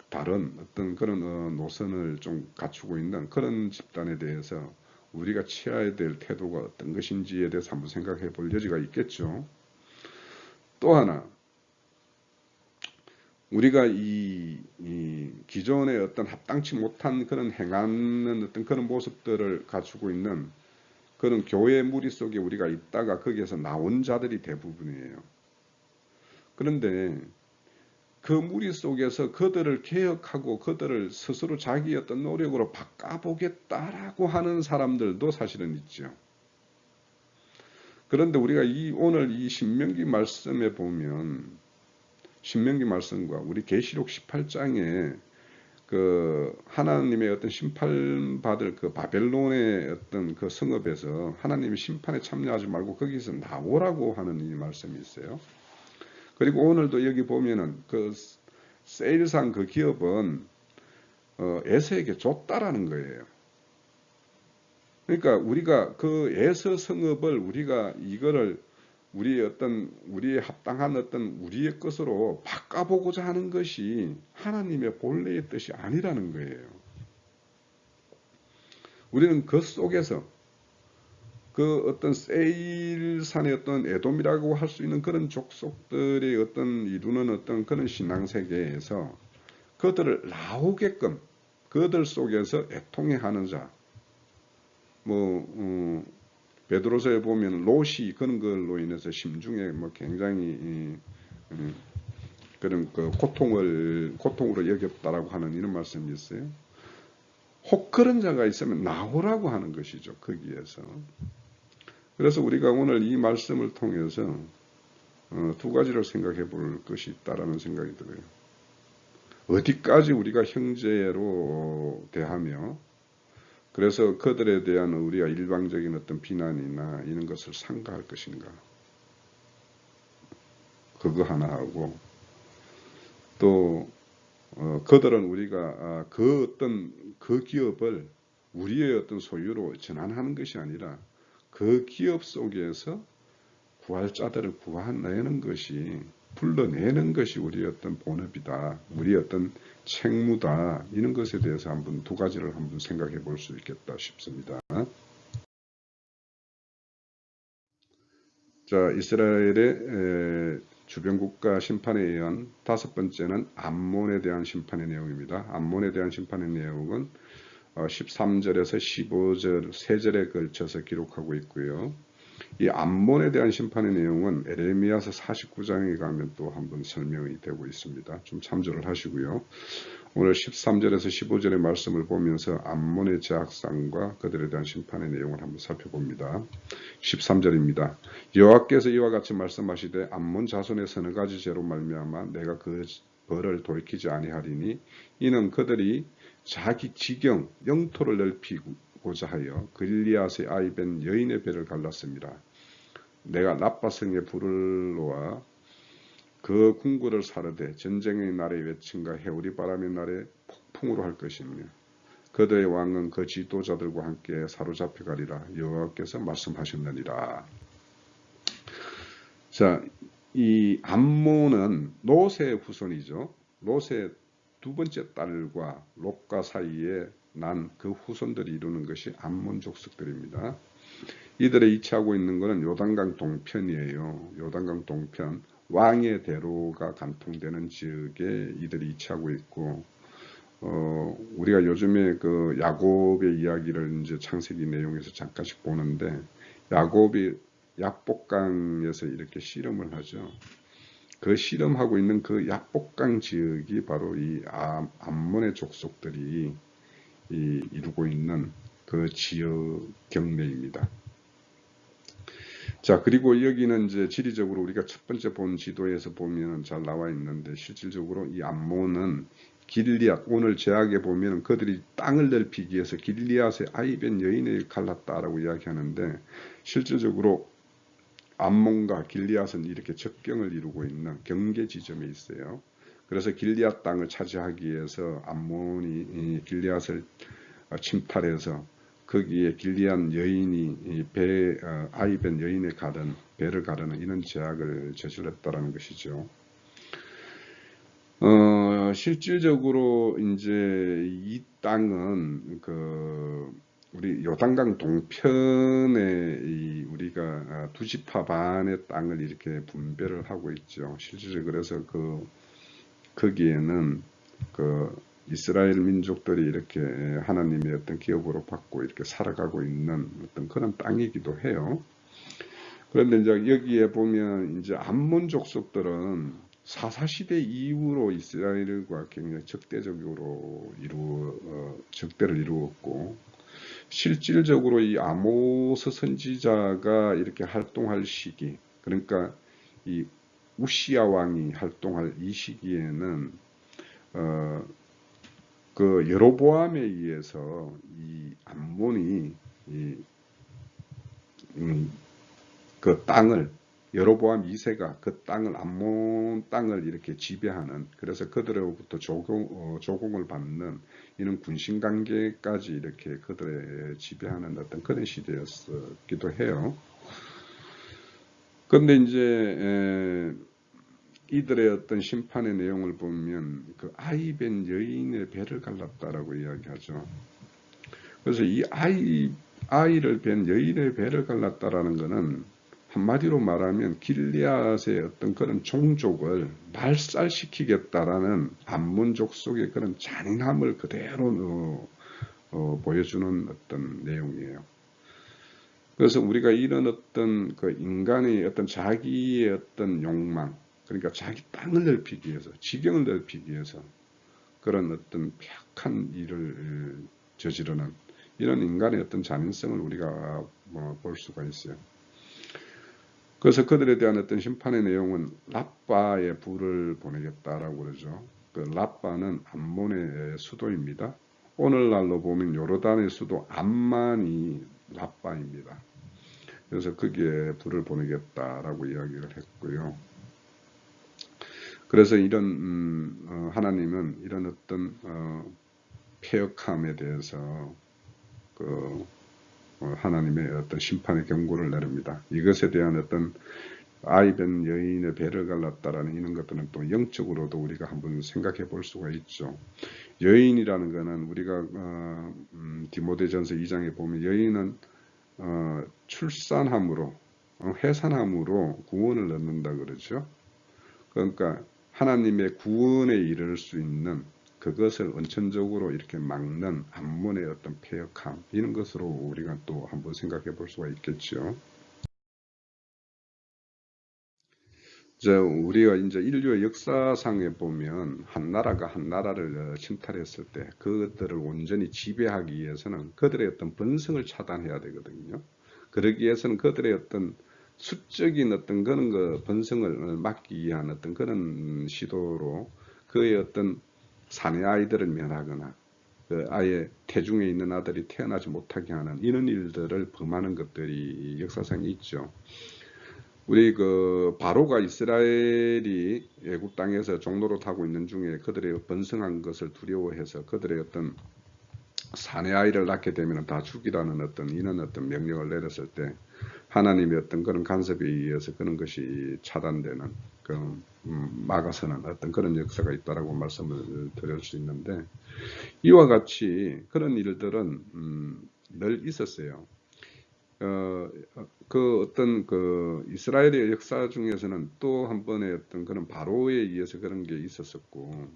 다른 어떤 그런 노선을 좀 갖추고 있는 그런 집단에 대해서 우리가 취해야 될 태도가 어떤 것인지에 대해서 한번 생각해 볼 여지가 있겠죠. 또 하나, 우리가 이 기존의 어떤 합당치 못한 그런 행하는 어떤 그런 모습들을 갖추고 있는 그런 교회 무리 속에 우리가 있다가 거기에서 나온 자들이 대부분이에요. 그런데 그 무리 속에서 그들을 개혁하고 그들을 스스로 자기 어떤 노력으로 바꿔보겠다라고 하는 사람들도 사실은 있죠. 그런데 우리가 오늘 이 신명기 말씀에 보면, 신명기 말씀과 우리 계시록 18장에 그 하나님의 어떤 심판받을 그 바벨론의 어떤 그 성읍에서 하나님의 심판에 참여하지 말고 거기서 나오라고 하는 이 말씀이 있어요. 그리고 오늘도 여기 보면은 그 세일상 그 기업은 에서에게 줬다라는 거예요. 그러니까 우리가 그 에서 성읍을 우리가 이거를 우리의 합당한 어떤 우리의 것으로 바꿔보고자 하는 것이 하나님의 본래의 뜻이 아니라는 거예요. 우리는 그 속에서 그 어떤 세일산의 어떤 에돔이라고 할 수 있는 그런 족속들의 어떤 이루는 어떤 그런 신앙세계에서 그들을 나오게끔 그들 속에서 애통해 하는 자, 베드로서에 보면 롯이 그런 걸로 인해서 심중에 굉장히 그런 그 고통으로 여겼다라고 하는 이런 말씀이 있어요. 혹 그런 자가 있으면 나오라고 하는 것이죠, 거기에서. 그래서 우리가 오늘 이 말씀을 통해서 두 가지를 생각해 볼 것이 있다라는 생각이 들어요. 어디까지 우리가 형제로 대하며, 그래서 그들에 대한 우리가 일방적인 어떤 비난이나 이런 것을 삼가할 것인가. 그거 하나 하고, 또 그들은 우리가 그 기업을 우리의 어떤 소유로 전환하는 것이 아니라 그 기업 속에서 구할 자들을 구해내는 것이, 불러내는 것이 우리의 어떤 본업이다, 우리의 어떤 책무다, 이런 것에 대해서 두 가지를 한번 생각해 볼 수 있겠다 싶습니다. 자, 이스라엘의 주변국가 심판에 의한 다섯 번째는 암몬에 대한 심판의 내용입니다. 암몬에 대한 심판의 내용은 13절에서 15절, 3절에 걸쳐서 기록하고 있고요. 이 암몬에 대한 심판의 내용은 에레미야서 49장에 가면 또 한번 설명이 되고 있습니다. 좀 참조를 하시고요. 오늘 13절에서 15절의 말씀을 보면서 암몬의 제악상과 그들에 대한 심판의 내용을 한번 살펴봅니다. 13절입니다. 여호와께서 이와 같이 말씀하시되 암몬 자손의 서너 가지 죄로 말미암아 내가 그 벌을 돌이키지 아니하리니 이는 그들이 자기 지경 영토를 넓히고 갚고자 하여 길리앗의 아이벤 여인의 배를 갈랐습니다. 내가 라빠성에 불을 놓아 그 궁궐을 사르되 전쟁의 날에 외침과 해오리 바람의 날에 폭풍으로 할 것이며 그들의 왕은 그 지도자들과 함께 사로잡혀 가리라 여호와께서 말씀하셨느니라. 자, 이 암몬은 롯의 후손이죠. 롯의 두 번째 딸과 롯과 사이에 난 그 후손들이 이루는 것이 암몬 족속들입니다. 이들의 위치하고 있는 것은 요단강 동편이에요. 요단강 동편 왕의 대로가 관통되는 지역에 이들이 위치하고 있고, 우리가 요즘에 그 야곱의 이야기를 이제 창세기 내용에서 잠깐씩 보는데, 야곱이 약복강에서 이렇게 씨름을 하죠. 그 씨름하고 있는 그 약복강 지역이 바로 이 암몬의 족속들이 이루고 있는 그 지역 경매입니다. 자, 그리고 여기는 이제 지리적으로 우리가 첫 번째 본 지도에서 보면 잘 나와 있는데, 실질적으로 이 암몬은 길리앗, 오늘 제약에 보면 그들이 땅을 넓히기 위해서 길리앗의 아이벤 여인을 갈랐다라고 이야기하는데, 실질적으로 암몬과 길리앗은 이렇게 접경을 이루고 있는 경계 지점에 있어요. 그래서 길리앗 땅을 차지하기 위해서 암몬이 길리앗을 침탈해서 거기에 길리앗 여인이 아이벤 여인의 배를 가르는 이런 제약을 저질렀다라는 것이죠. 실질적으로 이제 이 땅은 우리 요단강 동편에 우리가 두 지파 반의 땅을 이렇게 분배를 하고 있죠. 실질적으로 그래서 거기에는 이스라엘 민족들이 이렇게 하나님의 어떤 기업으로 받고 이렇게 살아가고 있는 어떤 그런 땅이기도 해요. 그런데 이제 여기에 보면 이제 암몬 족속들은 사사시대 이후로 이스라엘과 굉장히 적대적으로 적대를 이루었고, 실질적으로 이 아모스 선지자가 이렇게 활동할 시기, 그러니까 이 우시야 왕이 활동할 이 시기에는 그 여로보암에 의해서 이 암몬이 그 땅을, 여로보암 2세가 그 땅을, 암몬 땅을 이렇게 지배하는, 그래서 그들로부터 조공을 받는 이런 군신관계까지 이렇게 그들의 지배하는 어떤 그런 시대였기도 해요. 그런데 이제 이들의 어떤 심판의 내용을 보면 그 아이벤 여인의 배를 갈랐다라고 이야기하죠. 그래서 이 아이를 뵌 여인의 배를 갈랐다라는 것은 한마디로 말하면 길리앗의 어떤 그런 종족을 말살시키겠다라는 암몬 족속의 그런 잔인함을 그대로 보여주는 어떤 내용이에요. 그래서 우리가 이런 어떤 그 인간의 어떤 자기의 어떤 욕망, 그러니까 자기 땅을 넓히기 위해서, 지경을 넓히기 위해서 그런 어떤 폐악한 일을 저지르는 이런 인간의 어떤 잔인성을 우리가 볼 수가 있어요. 그래서 그들에 대한 어떤 심판의 내용은 라빠에 불을 보내겠다라고 그러죠. 그 라빠는 암몬의 수도입니다. 오늘날로 보면 요르단의 수도 암만이 라빠입니다. 그래서 거기에 불을 보내겠다라고 이야기를 했고요. 그래서 이런 하나님은 이런 어떤 폐역함에 대해서 하나님의 어떤 심판의 경고를 내립니다. 이것에 대한 어떤 아이벤 여인의 배를 갈랐다라는 이런 것들은 또 영적으로도 우리가 한번 생각해 볼 수가 있죠. 여인이라는 것은 우리가 디모데전서 2장에 보면 여인은 출산함으로 해산함으로 구원을 얻는다 그러죠. 그러니까 하나님의 구원에 이를 수 있는 그것을 원천적으로 이렇게 막는 암몬의 어떤 폐역함, 이런 것으로 우리가 또 한번 생각해 볼 수가 있겠죠. 우리가 이제 인류의 역사상에 보면 한 나라가 한 나라를 침탈했을 때 그것들을 온전히 지배하기 위해서는 그들의 어떤 번성을 차단해야 되거든요. 그러기 위해서는 그들의 어떤 수적인 어떤 그런 번성을 막기 위한 어떤 그런 시도로 그의 어떤 사내 아이들을 멸하거나 아예 태중에 있는 아들이 태어나지 못하게 하는 이런 일들을 범하는 것들이 역사상에 있죠. 우리 그 바로가 이스라엘이 애굽 땅에서 종로로 타고 있는 중에 그들의 번성한 것을 두려워해서 그들의 어떤 사내 아이를 낳게 되면 다 죽이라는 어떤 이런 어떤 명령을 내렸을 때 하나님의 어떤 그런 간섭에 의해서 그런 것이 차단되는 그 막아서는 어떤 그런 역사가 있다라고 말씀을 드릴 수 있는데, 이와 같이 그런 일들은 늘 있었어요. 그 어떤 그 이스라엘의 역사 중에서는 또 한 번의 어떤 그런 바로에 의해서 그런 게 있었었고,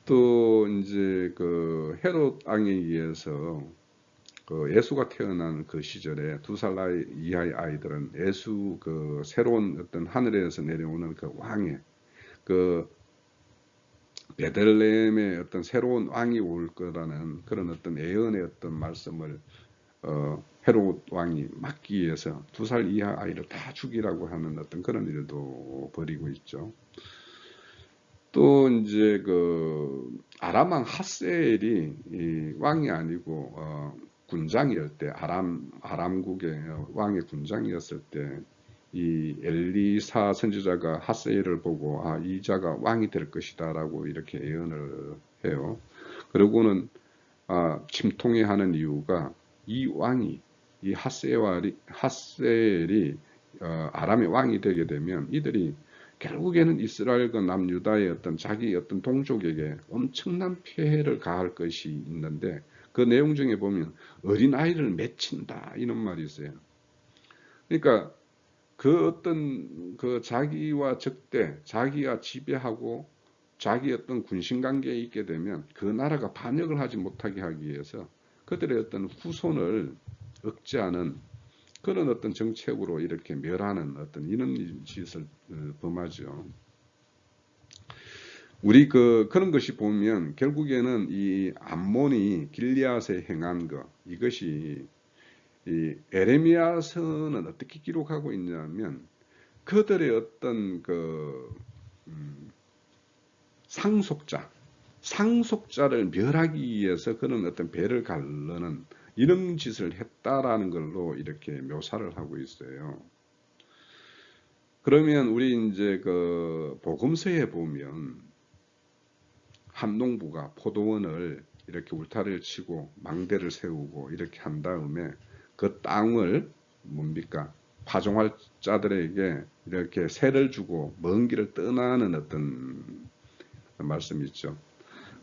또 이제 그 헤롯 왕에 의해서 그 예수가 태어난 그 시절에 2살 나이 이하의 아이들은 예수 그 새로운 어떤 하늘에서 내려오는 그 왕의 그 베들레헴의 어떤 새로운 왕이 올 거라는 그런 어떤 예언의 어떤 말씀을 헤롯 왕이 막기 위해서 2살 이하 아이를 다 죽이라고 하는 어떤 그런 일도 벌이고 있죠. 또 이제 그 아람 왕 하세엘이 이 왕이 아니고 군장이었을 때, 아람국의 왕의 군장이었을 때 이 엘리사 선지자가 하세엘을 보고 이 자가 왕이 될 것이다라고 이렇게 예언을 해요. 그리고는 침통해 하는 이유가 이 왕이 이 하세엘이 아람의 왕이 되게 되면 이들이 결국에는 이스라엘과 남유다의 어떤 자기 어떤 동족에게 엄청난 폐해를 가할 것이 있는데, 그 내용 중에 보면 어린아이를 맺힌다 이런 말이 있어요. 그러니까 그 어떤 그 자기와 적대, 자기가 지배하고 자기 어떤 군신관계에 있게 되면 그 나라가 반역을 하지 못하게 하기 위해서 그들의 어떤 후손을 억제하는 그런 어떤 정책으로 이렇게 멸하는 어떤 이런 짓을 범하죠. 우리 그런 것이 보면 결국에는 이 암몬이 길리앗에 행한 것, 이것이 이 에레미야서는 어떻게 기록하고 있냐면 그들의 어떤 그 상속자를 멸하기 위해서 그런 어떤 배를 가르는 이런 짓을 했다라는 걸로 이렇게 묘사를 하고 있어요. 그러면 우리 이제 그 복음서에 보면 함농부가 포도원을 이렇게 울타리를 치고 망대를 세우고 이렇게 한 다음에 그 땅을 뭡니까? 파종할 자들에게 이렇게 세를 주고 먼 길을 떠나는 어떤 말씀이 있죠.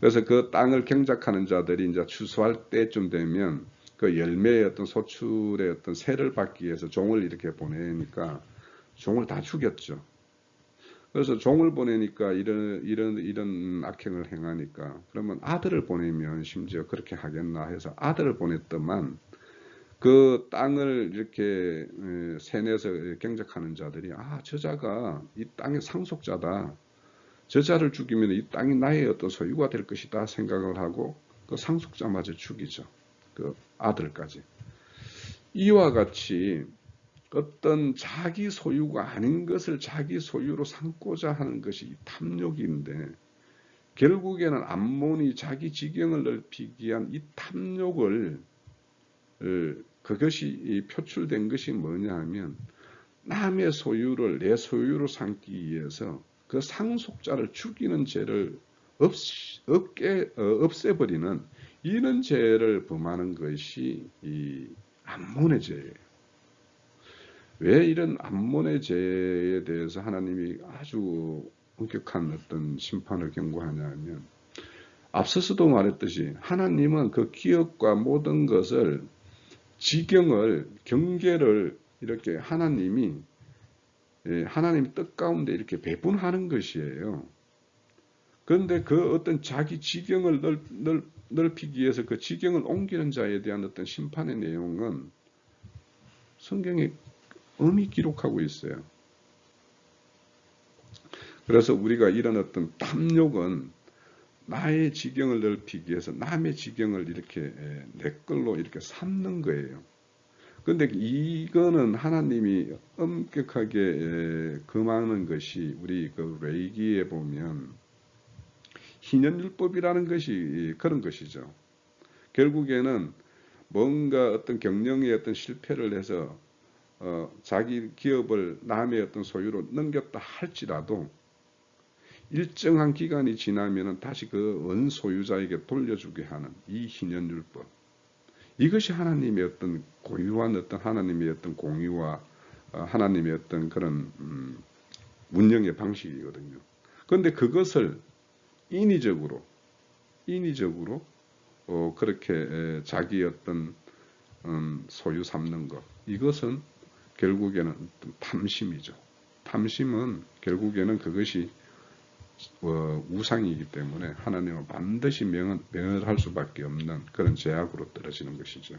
그래서 그 땅을 경작하는 자들이 이제 추수할 때쯤 되면 그 열매의 어떤 소출의 어떤 세를 받기 위해서 종을 이렇게 보내니까 종을 다 죽였죠. 그래서 종을 보내니까 이런 악행을 행하니까 그러면 아들을 보내면 심지어 그렇게 하겠나 해서 아들을 보냈더만 그 땅을 이렇게 세내서 경작하는 자들이 저자가 이 땅의 상속자다. 저자를 죽이면 이 땅이 나의 어떤 소유가 될 것이다 생각을 하고 그 상속자마저 죽이죠. 그 아들까지. 이와 같이 어떤 자기 소유가 아닌 것을 자기 소유로 삼고자 하는 것이 탐욕인데, 결국에는 암몬이 자기 지경을 넓히기 위한 이 탐욕을 그것이 표출된 것이 뭐냐 하면 남의 소유를 내 소유로 삼기 위해서 그 상속자를 죽이는 죄를 없애버리는 이런 죄를 범하는 것이 이 암몬의 죄예요. 왜 이런 암몬의 죄에 대해서 하나님이 아주 엄격한 어떤 심판을 경고하냐 하면, 앞서서도 말했듯이 하나님은 그 기업과 모든 것을 지경을 경계를 이렇게 하나님이 하나님 뜻 가운데 이렇게 배분하는 것이에요. 그런데 그 어떤 자기 지경을 넓히기 위해서 그 지경을 옮기는 자에 대한 어떤 심판의 내용은 성경에 엄히 기록하고 있어요. 그래서 우리가 이런 어떤 탐욕은 나의 지경을 넓히기 위해서 남의 지경을 이렇게 내 걸로 이렇게 삼는 거예요. 그런데 이거는 하나님이 엄격하게 금하는 것이 우리 그 레위기에 보면 희년율법이라는 것이 그런 것이죠. 결국에는 뭔가 어떤 경영의 어떤 실패를 해서 자기 기업을 남의 어떤 소유로 넘겼다 할지라도 일정한 기간이 지나면은 다시 그 원소유자에게 돌려주게 하는 이 희년율법. 이것이 하나님의 어떤 고유한 어떤 하나님의 어떤 공의와 하나님의 어떤 그런 운영의 방식이거든요. 그런데 그것을 인위적으로 그렇게 자기 어떤 소유 삼는 것, 이것은 결국에는 탐심이죠. 탐심은 결국에는 그것이 우상이기 때문에 하나님은 반드시 멸할 수밖에 없는 그런 죄악으로 떨어지는 것이죠.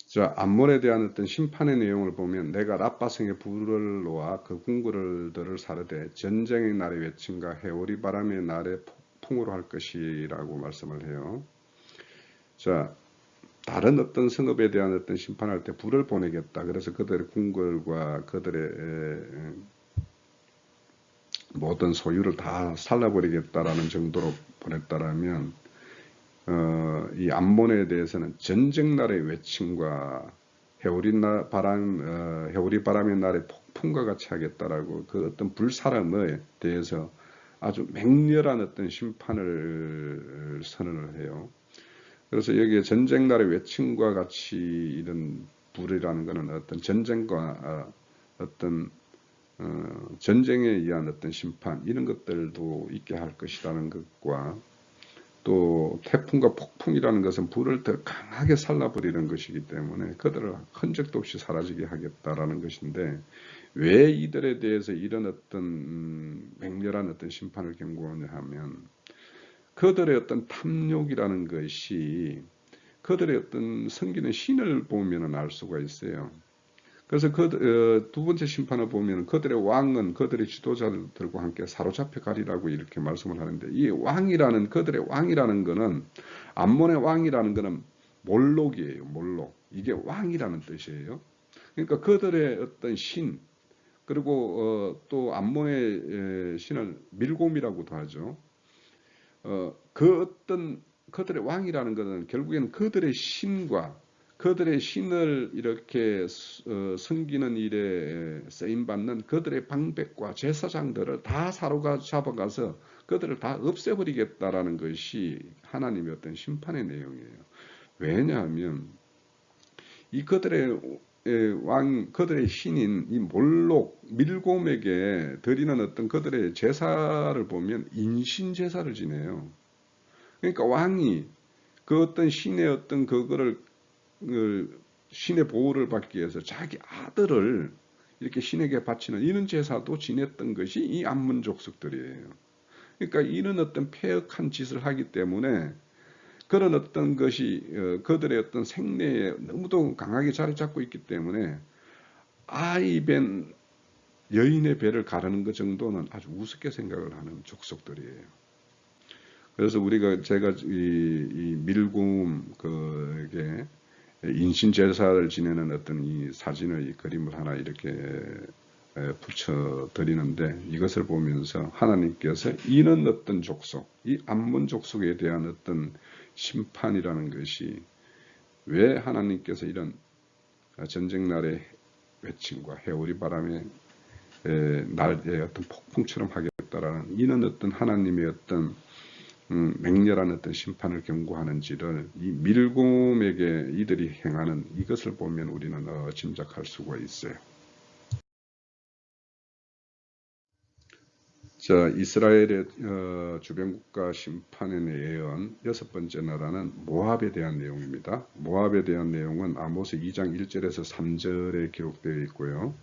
자, 암몬에 대한 어떤 심판의 내용을 보면 내가 랍바성의 불을 놓아 그 궁궐들을 사르되 전쟁의 날의 외침과 해오리 바람의 날의 폭풍으로 할 것이라고 말씀을 해요. 자, 다른 어떤 성읍에 대한 어떤 심판할 때 불을 보내겠다. 그래서 그들의 궁궐과 그들의 모든 소유를 다 살라버리겠다라는 정도로 보냈다라면 이 암몬에 대해서는 전쟁 날의 외침과 해오리 바람의 날의 폭풍과 같이 하겠다라고 그 어떤 불사람에 대해서 아주 맹렬한 어떤 심판을 선언을 해요. 그래서 여기에 전쟁 날의 외침과 같이 이런 불이라는 것은 어떤 전쟁과 어떤 전쟁에 의한 어떤 심판 이런 것들도 있게 할 것이라는 것과 또 태풍과 폭풍이라는 것은 불을 더 강하게 살라버리는 것이기 때문에 그들을 흔적도 없이 사라지게 하겠다라는 것인데 왜 이들에 대해서 이런 어떤 맹렬한 어떤 심판을 경고하냐 하면 그들의 어떤 탐욕이라는 것이 그들의 어떤 섬기는 신을 보면 알 수가 있어요. 그래서 두 번째 심판을 보면 그들의 왕은 그들의 지도자들과 함께 사로잡혀 가리라고 이렇게 말씀을 하는데 이 왕이라는 그들의 왕이라는 것은 암몬의 왕이라는 것은 몰록이에요. 몰록. 이게 왕이라는 뜻이에요. 그러니까 그들의 어떤 신 그리고 또 암몬의 신을 밀곰이라고도 하죠. 그 어떤 그들의 왕이라는 것은 결국에는 그들의 신과 그들의 신을 이렇게 섬기는 일에 쓰임받는 그들의 방백과 제사장들을 다 사로잡아가서 그들을 다 없애버리겠다라는 것이 하나님의 어떤 심판의 내용이에요. 왜냐하면 이 그들의 그들의 신인 이 몰록, 밀곰에게 드리는 어떤 그들의 제사를 보면 인신 제사를 지내요. 그러니까 왕이 그 어떤 신의 어떤 그거를 신의 보호를 받기 위해서 자기 아들을 이렇게 신에게 바치는 이런 제사도 지냈던 것이 이 암몬 족속들이에요. 그러니까 이런 어떤 폐역한 짓을 하기 때문에 그런 어떤 것이 그들의 어떤 생내에 너무도 강하게 자리 잡고 있기 때문에 아이벤 여인의 배를 가르는 것 정도는 아주 우습게 생각을 하는 족속들이에요. 그래서 제가 이 밀곰 그게 인신 제사를 지내는 어떤 이 사진의 이 그림을 하나 이렇게 붙여 드리는데 이것을 보면서 하나님께서 이런 어떤 족속, 이 암몬 족속에 대한 어떤 심판이라는 것이 왜 하나님께서 이런 전쟁 날의 외침과 해오리 바람의 날의 어떤 폭풍처럼 하겠다라는 이런 어떤 하나님의 어떤 맹렬한 어떤 심판을 경고하는지를 이 밀곰에게 이들이 행하는 이것을 보면 우리는 짐작할 수가 있어요. 자, 이스라엘의 주변국가 심판의 예언 여섯 번째 나라는 모압에 대한 내용입니다. 모압에 대한 내용은 아모스 2장 1절에서 3절에 기록되어 있고요.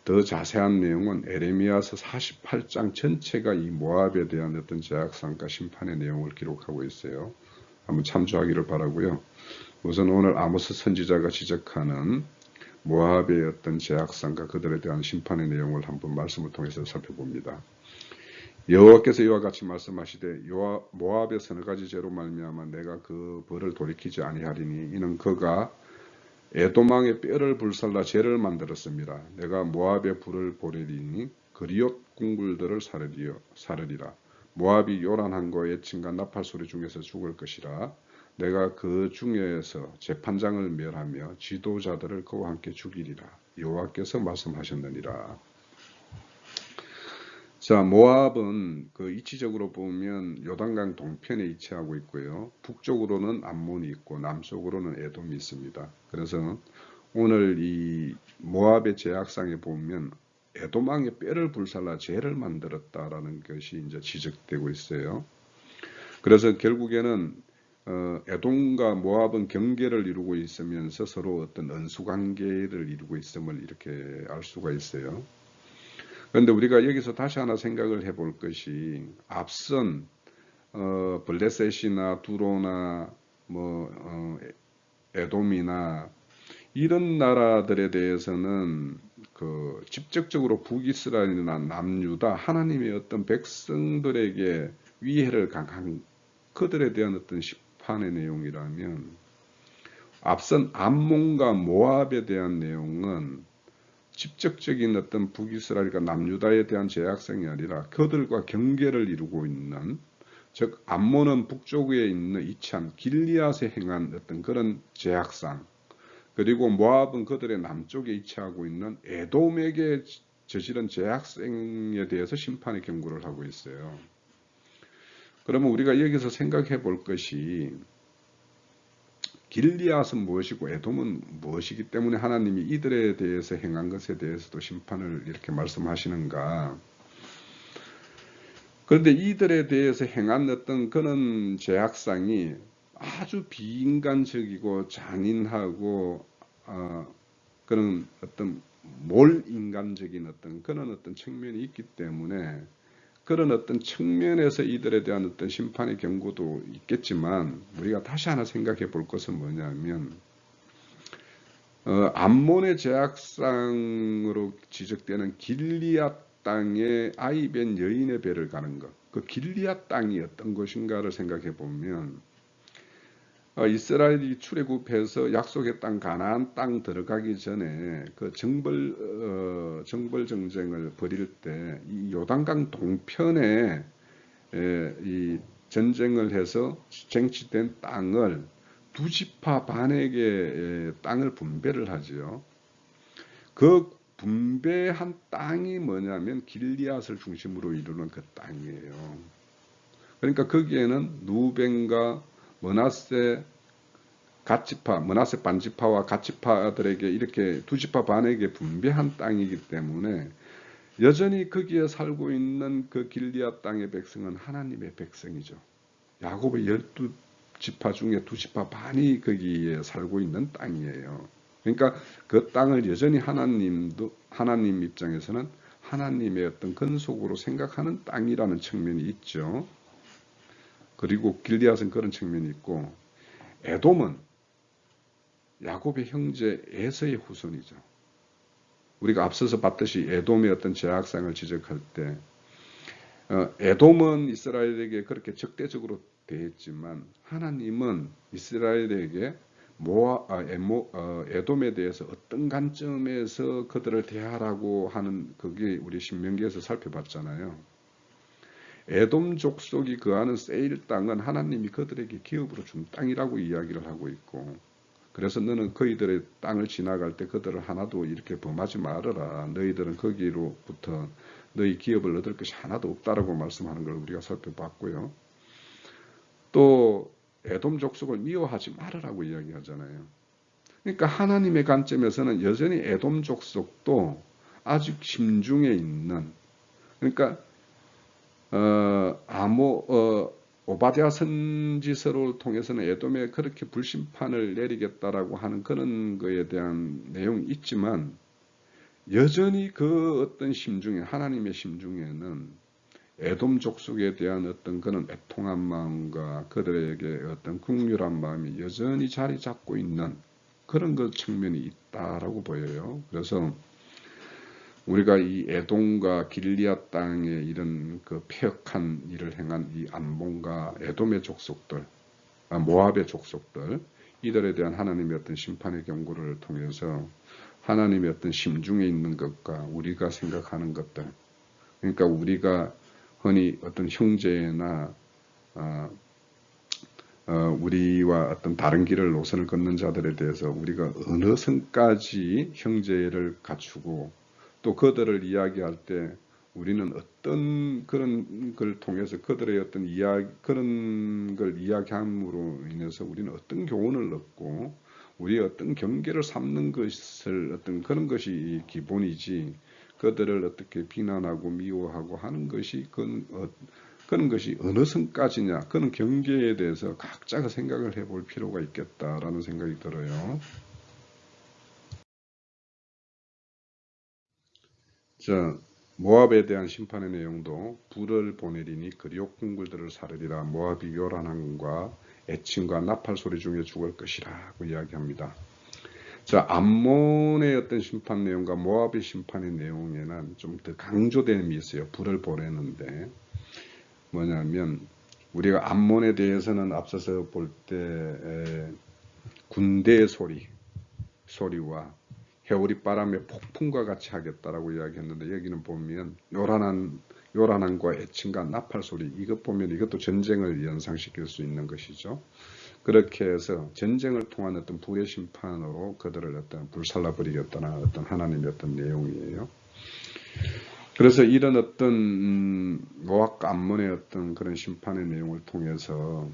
더 자세한 내용은 에레미야서 48장 전체가 이 모압에 대한 어떤 제약상과 심판의 내용을 기록하고 있어요. 한번 참조하기를 바라고요. 우선 오늘 아모스 선지자가 지적하는 모압의 어떤 제약상과 그들에 대한 심판의 내용을 한번 말씀을 통해서 살펴봅니다. 여호와께서 이와 같이 말씀하시되 모압의 서너 가지 죄로 말미암아 내가 그 벌을 돌이키지 아니하리니 이는 그가 에돔왕의 뼈를 불살라 죄를 만들었습니다. 내가 모압의 불을 보내리니 그리옷 궁굴들을 사르리라. 모압이 요란함과 애칭과 나팔 소리 중에서 죽을 것이라. 내가 그 중에서 재판장을 멸하며 지도자들을 그와 함께 죽이리라. 여호와께서 말씀하셨느니라. 자, 모압은 그 위치적으로 보면 요단강 동편에 위치하고 있고요. 북쪽으로는 암몬이 있고 남쪽으로는 에돔이 있습니다. 그래서 오늘 이 모압의 제약상에 보면 에돔 왕의 뼈를 불살라 죄를 만들었다라는 것이 이제 지적되고 있어요. 그래서 결국에는 에돔과 모압은 경계를 이루고 있으면서 서로 어떤 은수관계를 이루고 있음을 이렇게 알 수가 있어요. 그런데 우리가 여기서 다시 하나 생각을 해볼 것이 앞선 블레셋이나 두로나 에돔이나 이런 나라들에 대해서는 그 직접적으로 북이스라엘이나 남유다 하나님의 어떤 백성들에게 위해를 강한 그들에 대한 어떤 심판의 내용이라면 앞선 암몬과 모압에 대한 내용은 직접적인 어떤 북이스라엘과 남유다에 대한 제약성이 아니라 그들과 경계를 이루고 있는, 즉 암몬은 북쪽에 있는 이찬 길리앗에 행한 어떤 그런 제약상, 그리고 모압은 그들의 남쪽에 위치하고 있는 에돔에게 저지른 제약성에 대해서 심판의 경고를 하고 있어요. 그러면 우리가 여기서 생각해 볼 것이 길리앗은 무엇이고 에돔은 무엇이기 때문에 하나님이 이들에 대해서 행한 것에 대해서도 심판을 이렇게 말씀하시는가. 그런데 이들에 대해서 행한 어떤 그런 제약상이 아주 비인간적이고 잔인하고 그런 어떤 몰인간적인 어떤 그런 어떤 측면이 있기 때문에 그런 어떤 측면에서 이들에 대한 어떤 심판의 경고도 있겠지만 우리가 다시 하나 생각해 볼 것은 뭐냐면 암몬의 제약상으로 지적되는 길리앗 땅에 아이벤 여인의 배를 가는 것, 그 길리앗 땅이 어떤 것인가를 생각해 보면 이스라엘이 출애굽해서 약속의 땅 가나안 땅 들어가기 전에 그 정벌 정쟁을 벌일 때 이 요단강 동편에 이 전쟁을 해서 쟁취된 땅을 두 지파 반에게 땅을 분배를 하지요. 그 분배한 땅이 뭐냐면 길리앗을 중심으로 이루는 그 땅이에요. 그러니까 거기에는 루벤과 므낫세 갓지파, 므낫세 반지파와 갓지파들에게 이렇게 두 지파 반에게 분배한 땅이기 때문에 여전히 거기에 살고 있는 그 길리앗 땅의 백성은 하나님의 백성이죠. 야곱의 12지파 중에 두 지파 반이 거기에 살고 있는 땅이에요. 그러니까 그 땅을 여전히 하나님 입장에서는 하나님의 어떤 근속으로 생각하는 땅이라는 측면이 있죠. 그리고 길리앗은 그런 측면이 있고 에돔은 야곱의 형제 에서의 후손이죠. 우리가 앞서서 봤듯이 에돔의 어떤 제약상을 지적할 때 에돔은 이스라엘에게 그렇게 적대적으로 대했지만 하나님은 이스라엘에게 에돔에 대해서 어떤 관점에서 그들을 대하라고 하는 그게 우리 신명기에서 살펴봤잖아요. 에돔 족속이 거하는 세일 땅은 하나님이 그들에게 기업으로 준 땅이라고 이야기를 하고 있고, 그래서 너는 그이들의 땅을 지나갈 때 그들을 하나도 이렇게 범하지 말아라. 너희들은 거기로부터 너희 기업을 얻을 것이 하나도 없다라고 말씀하는 걸 우리가 살펴봤고요. 또 에돔 족속을 미워하지 말으라고 이야기하잖아요. 그러니까 하나님의 관점에서는 여전히 에돔 족속도 아직 심중에 있는, 그러니까 오바댜 선지서를 통해서는 에돔에 그렇게 불심판을 내리겠다라고 하는 그런 거에 대한 내용이 있지만 여전히 그 어떤 심중에, 하나님의 심중에는 에돔 족속에 대한 어떤 그런 애통한 마음과 그들에게 어떤 긍휼한 마음이 여전히 자리 잡고 있는 그런 그 측면이 있다라고 보여요. 그래서 우리가 이 에돔과 길리앗 땅에 이런 그 폐역한 일을 행한 이 암몬과 에돔의 족속들, 모압의 족속들, 이들에 대한 하나님의 어떤 심판의 경고를 통해서 하나님의 어떤 심중에 있는 것과 우리가 생각하는 것들, 그러니까 우리가 흔히 어떤 형제나 우리와 어떤 다른 길을 노선을 걷는 자들에 대해서 우리가 어느 선까지 형제를 갖추고 또 그들을 이야기할 때 우리는 어떤 그런 걸 통해서 그들의 어떤 그런 걸 이야기함으로 인해서 우리는 어떤 교훈을 얻고 우리의 어떤 경계를 삼는 것을 어떤 그런 것이 기본이지 그들을 어떻게 비난하고 미워하고 하는 것이 그런 것이 어느 선까지냐 그런 경계에 대해서 각자가 생각을 해볼 필요가 있겠다라는 생각이 들어요. 자, 모압에 대한 심판의 내용도 불을 보내리니 그리옥 궁궐들을 사르리라. 모압이 요란함과 애침과 나팔 소리 중에 죽을 것이라고 이야기합니다. 자, 암몬의 어떤 심판 내용과 모압의 심판의 내용에는 좀 더 강조됨이 있어요. 불을 보내는데 뭐냐면 우리가 암몬에 대해서는 앞서서 볼 때 군대의 소리와 해오리 바람의 폭풍과 같이 하겠다라고 이야기했는데 여기는 보면 요란함과 애침과 나팔 소리 이것 보면 이것도 전쟁을 연상시킬 수 있는 것이죠. 그렇게 해서 전쟁을 통한 어떤 불의 심판으로 그들을 어떤 불살라버리겠다는 어떤 하나님의 어떤 내용이에요. 그래서 이런 어떤 모압과 암몬의 어떤 그런 심판의 내용을 통해서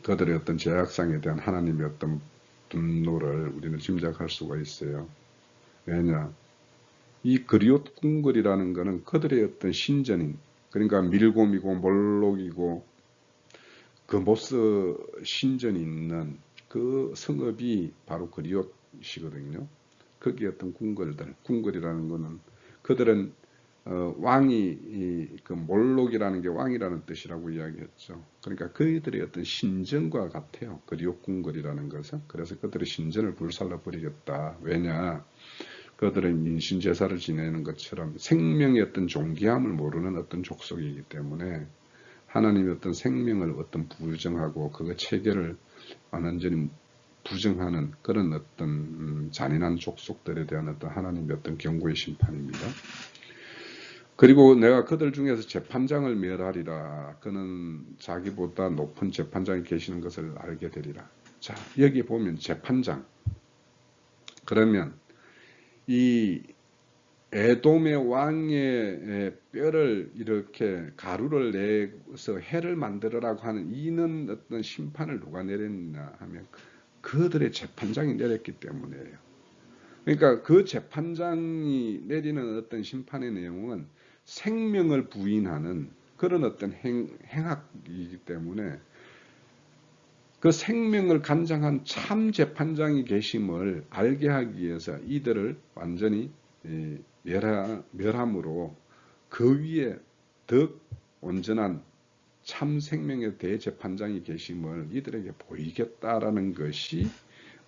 그들의 어떤 죄악상에 대한 하나님의 어떤 분노를 우리는 짐작할 수가 있어요. 왜냐? 이 그리옷 궁궐이라는 것은 그들의 어떤 신전인, 그러니까 밀곰이고 몰록이고 그모스 신전이 있는 그 성읍이 바로 그리옷이거든요. 거기 어떤 궁궐이라는 것은 그들은 왕이 그 몰록이라는 게 왕이라는 뜻이라고 이야기했죠. 그러니까 그들의 어떤 신전과 같아요. 그리옥 궁궐이라는 것은. 그래서 그들의 신전을 불살라 버리겠다. 왜냐? 그들은 인신제사를 지내는 것처럼 생명의 어떤 존귀함을 모르는 어떤 족속이기 때문에 하나님의 어떤 생명을 어떤 부정하고 그 체계를 완전히 부정하는 그런 어떤 잔인한 족속들에 대한 어떤 하나님의 어떤 경고의 심판입니다. 그리고 내가 그들 중에서 재판장을 멸하리라. 그는 자기보다 높은 재판장이 계시는 것을 알게 되리라. 자, 여기 보면 재판장. 그러면 이 에돔의 왕의 뼈를 이렇게 가루를 내서 해를 만들으라고 하는 이는 어떤 심판을 누가 내렸냐 하면 그들의 재판장이 내렸기 때문이에요. 그러니까 그 재판장이 내리는 어떤 심판의 내용은 생명을 부인하는 그런 어떤 행악이기 때문에 그 생명을 간장한 참 재판장이 계심을 알게 하기 위해서 이들을 완전히 멸함으로 그 위에 더 온전한 참 생명의 대재판장이 계심을 이들에게 보이겠다라는 것이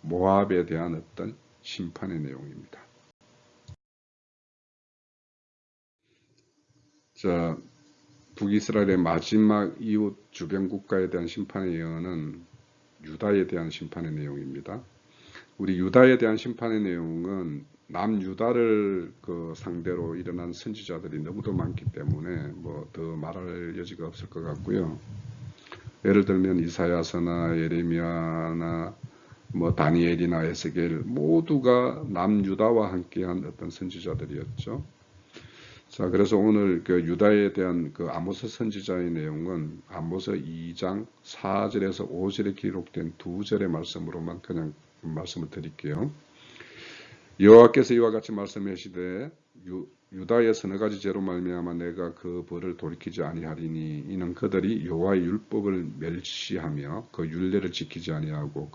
모압에 대한 어떤 심판의 내용입니다. 자, 북이스라엘의 마지막 이웃 주변 국가에 대한 심판의 예언은 유다에 대한 심판의 내용입니다. 우리 유다에 대한 심판의 내용은 남유다를 그 상대로 일어난 선지자들이 너무도 많기 때문에 뭐 더 말할 여지가 없을 것 같고요. 예를 들면 이사야서나 예레미야나 뭐 다니엘이나 에스겔 모두가 남유다와 함께한 어떤 선지자들이었죠. 자, 그래서 오늘 그 유다에 대한 그 아모스 선지자의 내용은 아모스 2장 4절에서 5절에 기록된 두 절의 말씀으로만 그냥 말씀을 드릴게요. 여호와께서 이와 같이 말씀하시되 유다의 서너 가지 죄로 말미암아 내가 그 벌을 돌이키지 아니하리니 이는 그들이 여호와의 율법을 멸시하며 그 율례를 지키지 아니하고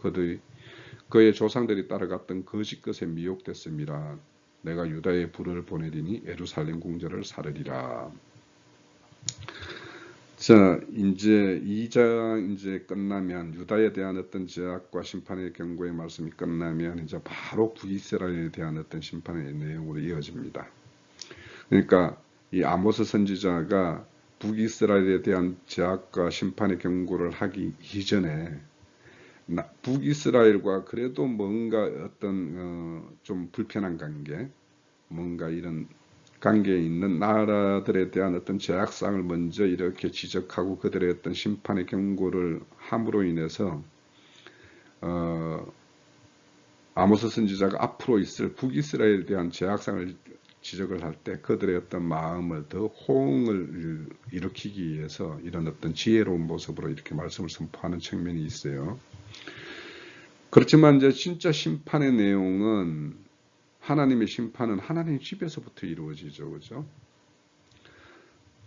그의 조상들이 따라갔던 거짓 것에 미혹됐음이라. 내가 유다의 불을 보내리니 예루살렘 궁전을 사르리라. 자, 이제 2장 이제 끝나면 유다에 대한 어떤 죄악과 심판의 경고의 말씀이 끝나면 이제 바로 북이스라엘에 대한 어떤 심판의 내용으로 이어집니다. 그러니까 이 아모스 선지자가 북이스라엘에 대한 죄악과 심판의 경고를 하기 이전에 북이스라엘과 그래도 뭔가 어떤 좀 불편한 관계, 뭔가 이런 관계에 있는 나라들에 대한 어떤 제약상을 먼저 이렇게 지적하고 그들의 어떤 심판의 경고를 함으로 인해서 아모스 선지자가 앞으로 있을 북이스라엘에 대한 제약상을 지적을 할 때 그들의 어떤 마음을 더 호응을 일으키기 위해서 이런 어떤 지혜로운 모습으로 이렇게 말씀을 선포하는 측면이 있어요. 그렇지만 이제 진짜 심판의 내용은 하나님의 심판은 하나님 집에서부터 이루어지죠. 그죠?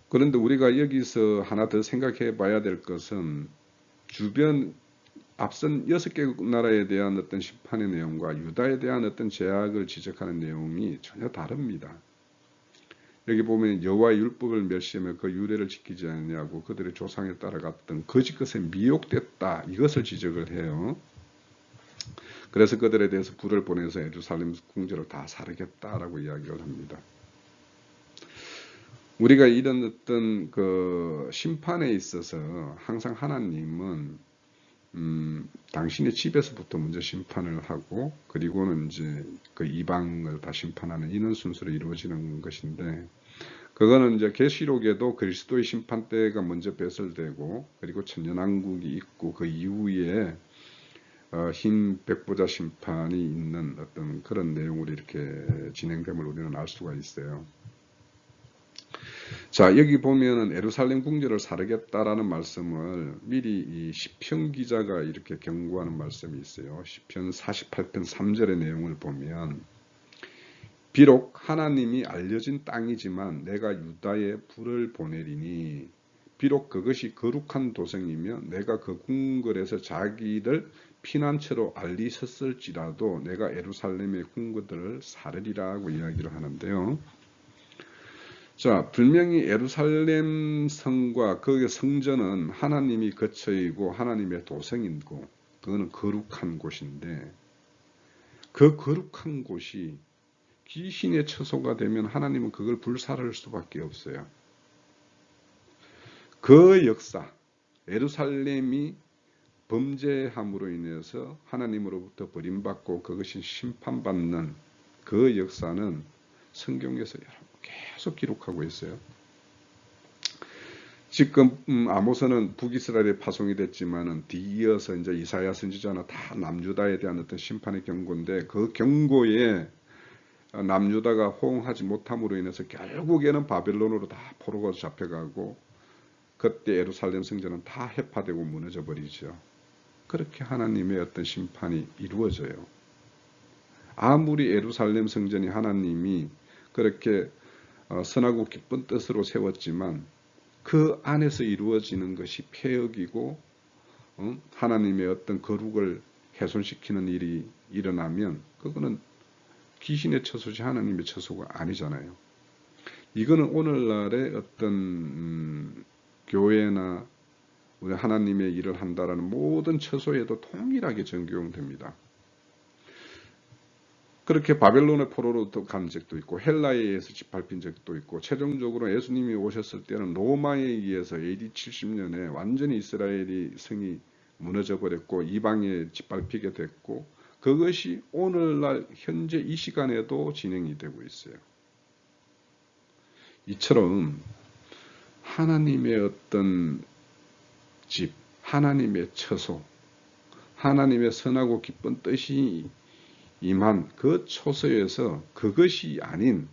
그런데 우리가 여기서 하나 더 생각해 봐야 될 것은 주변 앞선 6개 나라에 대한 어떤 심판의 내용과 유다에 대한 어떤 제약을 지적하는 내용이 전혀 다릅니다. 여기 보면 여호와의 율법을 멸시하며 그 유례를 지키지 않냐고 그들의 조상에 따라갔던 거짓 것에 미혹됐다. 이것을 지적을 해요. 그래서 그들에 대해서 불을 보내서 예루살렘 궁전을 다 사르겠다라고 이야기를 합니다. 우리가 이런 어떤 그 심판에 있어서 항상 하나님은 당신의 집에서부터 먼저 심판을 하고 그리고는 이제 그 이방을 다 심판하는 이런 순서로 이루어지는 것인데 그거는 이제 계시록에도 그리스도의 심판 때가 먼저 배설되고 그리고 천년왕국이 있고 그 이후에 흰 백보자 심판이 있는 어떤 그런 내용으로 이렇게 진행됨을 우리는 알 수가 있어요. 자, 여기 보면은 예루살렘 궁전을 사르겠다라는 말씀을 미리 이 시편 기자가 이렇게 경고하는 말씀이 있어요. 시편 48편 3절의 내용을 보면 비록 하나님이 알려진 땅이지만 내가 유다에 불을 보내리니 비록 그것이 거룩한 도성이며 내가 그 궁궐에서 자기를 피난처로 알리셨을지라도 내가 예루살렘의 궁궐들을 사르리라고 이야기를 하는데요. 자, 분명히 예루살렘 성과 그 성전은 하나님이 거처이고 하나님의 도성이고 그거는 거룩한 곳인데 그 거룩한 곳이 귀신의 처소가 되면 하나님은 그걸 불사를 수밖에 없어요. 그 역사, 예루살렘이 범죄함으로 인해서 하나님으로부터 버림받고 그것이 심판받는 그 역사는 성경에서 계속 기록하고 있어요. 지금 아모스는 북이스라엘에 파송이 됐지만은 뒤이어서 이제 이사야 선지자는 다 남유다에 대한 어떤 심판의 경고인데 그 경고에 남유다가 호응하지 못함으로 인해서 결국에는 바벨론으로 다 포로가 잡혀가고 그때 예루살렘 성전은 다 해파되고 무너져 버리죠. 그렇게 하나님의 어떤 심판이 이루어져요. 아무리 예루살렘 성전이 하나님이 그렇게 선하고 기쁜 뜻으로 세웠지만 그 안에서 이루어지는 것이 폐역이고 하나님의 어떤 거룩을 훼손시키는 일이 일어나면 그거는 귀신의 처소지 하나님의 처소가 아니잖아요. 이거는 오늘날의 어떤 교회나 우리 하나님의 일을 한다라는 모든 처소에도 동일하게 적용됩니다. 그렇게 바벨론의 포로로 간 적도 있고 헬라에 의해서 짓밟힌 적도 있고 최종적으로 예수님이 오셨을 때는 로마에 의해서 AD 70년에 완전히 이스라엘이 성이 무너져 버렸고 이방에 짓밟히게 됐고 그것이 오늘날 현재 이 시간에도 진행이 되고 있어요. 이처럼 하나님의 어떤 집, 하나님의 처소, 하나님의 선하고 기쁜 뜻이 임한 그 처소에서 그것이 아닌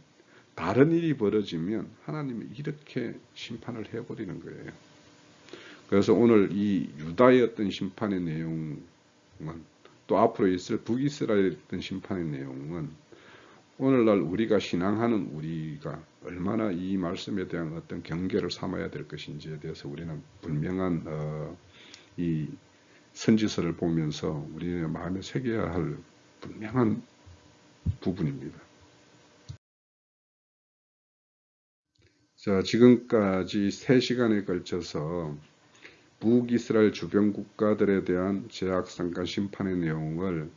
다른 일이 벌어지면 하나님이 이렇게 심판을 해버리는 거예요. 그래서 오늘 이 유다의 어떤 심판의 내용은 또 앞으로 있을 북이스라엘의 어떤 심판의 내용은 오늘날 우리가 신앙하는 우리가 얼마나 이 말씀에 대한 어떤 경계를 삼아야 될 것인지에 대해서 우리는 분명한 이 선지서를 보면서 우리의 마음에 새겨야 할 분명한 부분입니다. 자, 지금까지 3시간에 걸쳐서 북이스라엘 주변 국가들에 대한 제약상과 심판의 내용을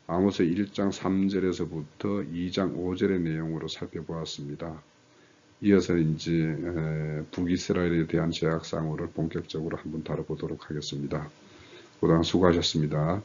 아모스 1장 3절에서부터 2장 5절의 내용으로 살펴보았습니다. 이어서 이제 북이스라엘에 대한 제약상을 본격적으로 한번 다뤄보도록 하겠습니다. 그동안 수고하셨습니다.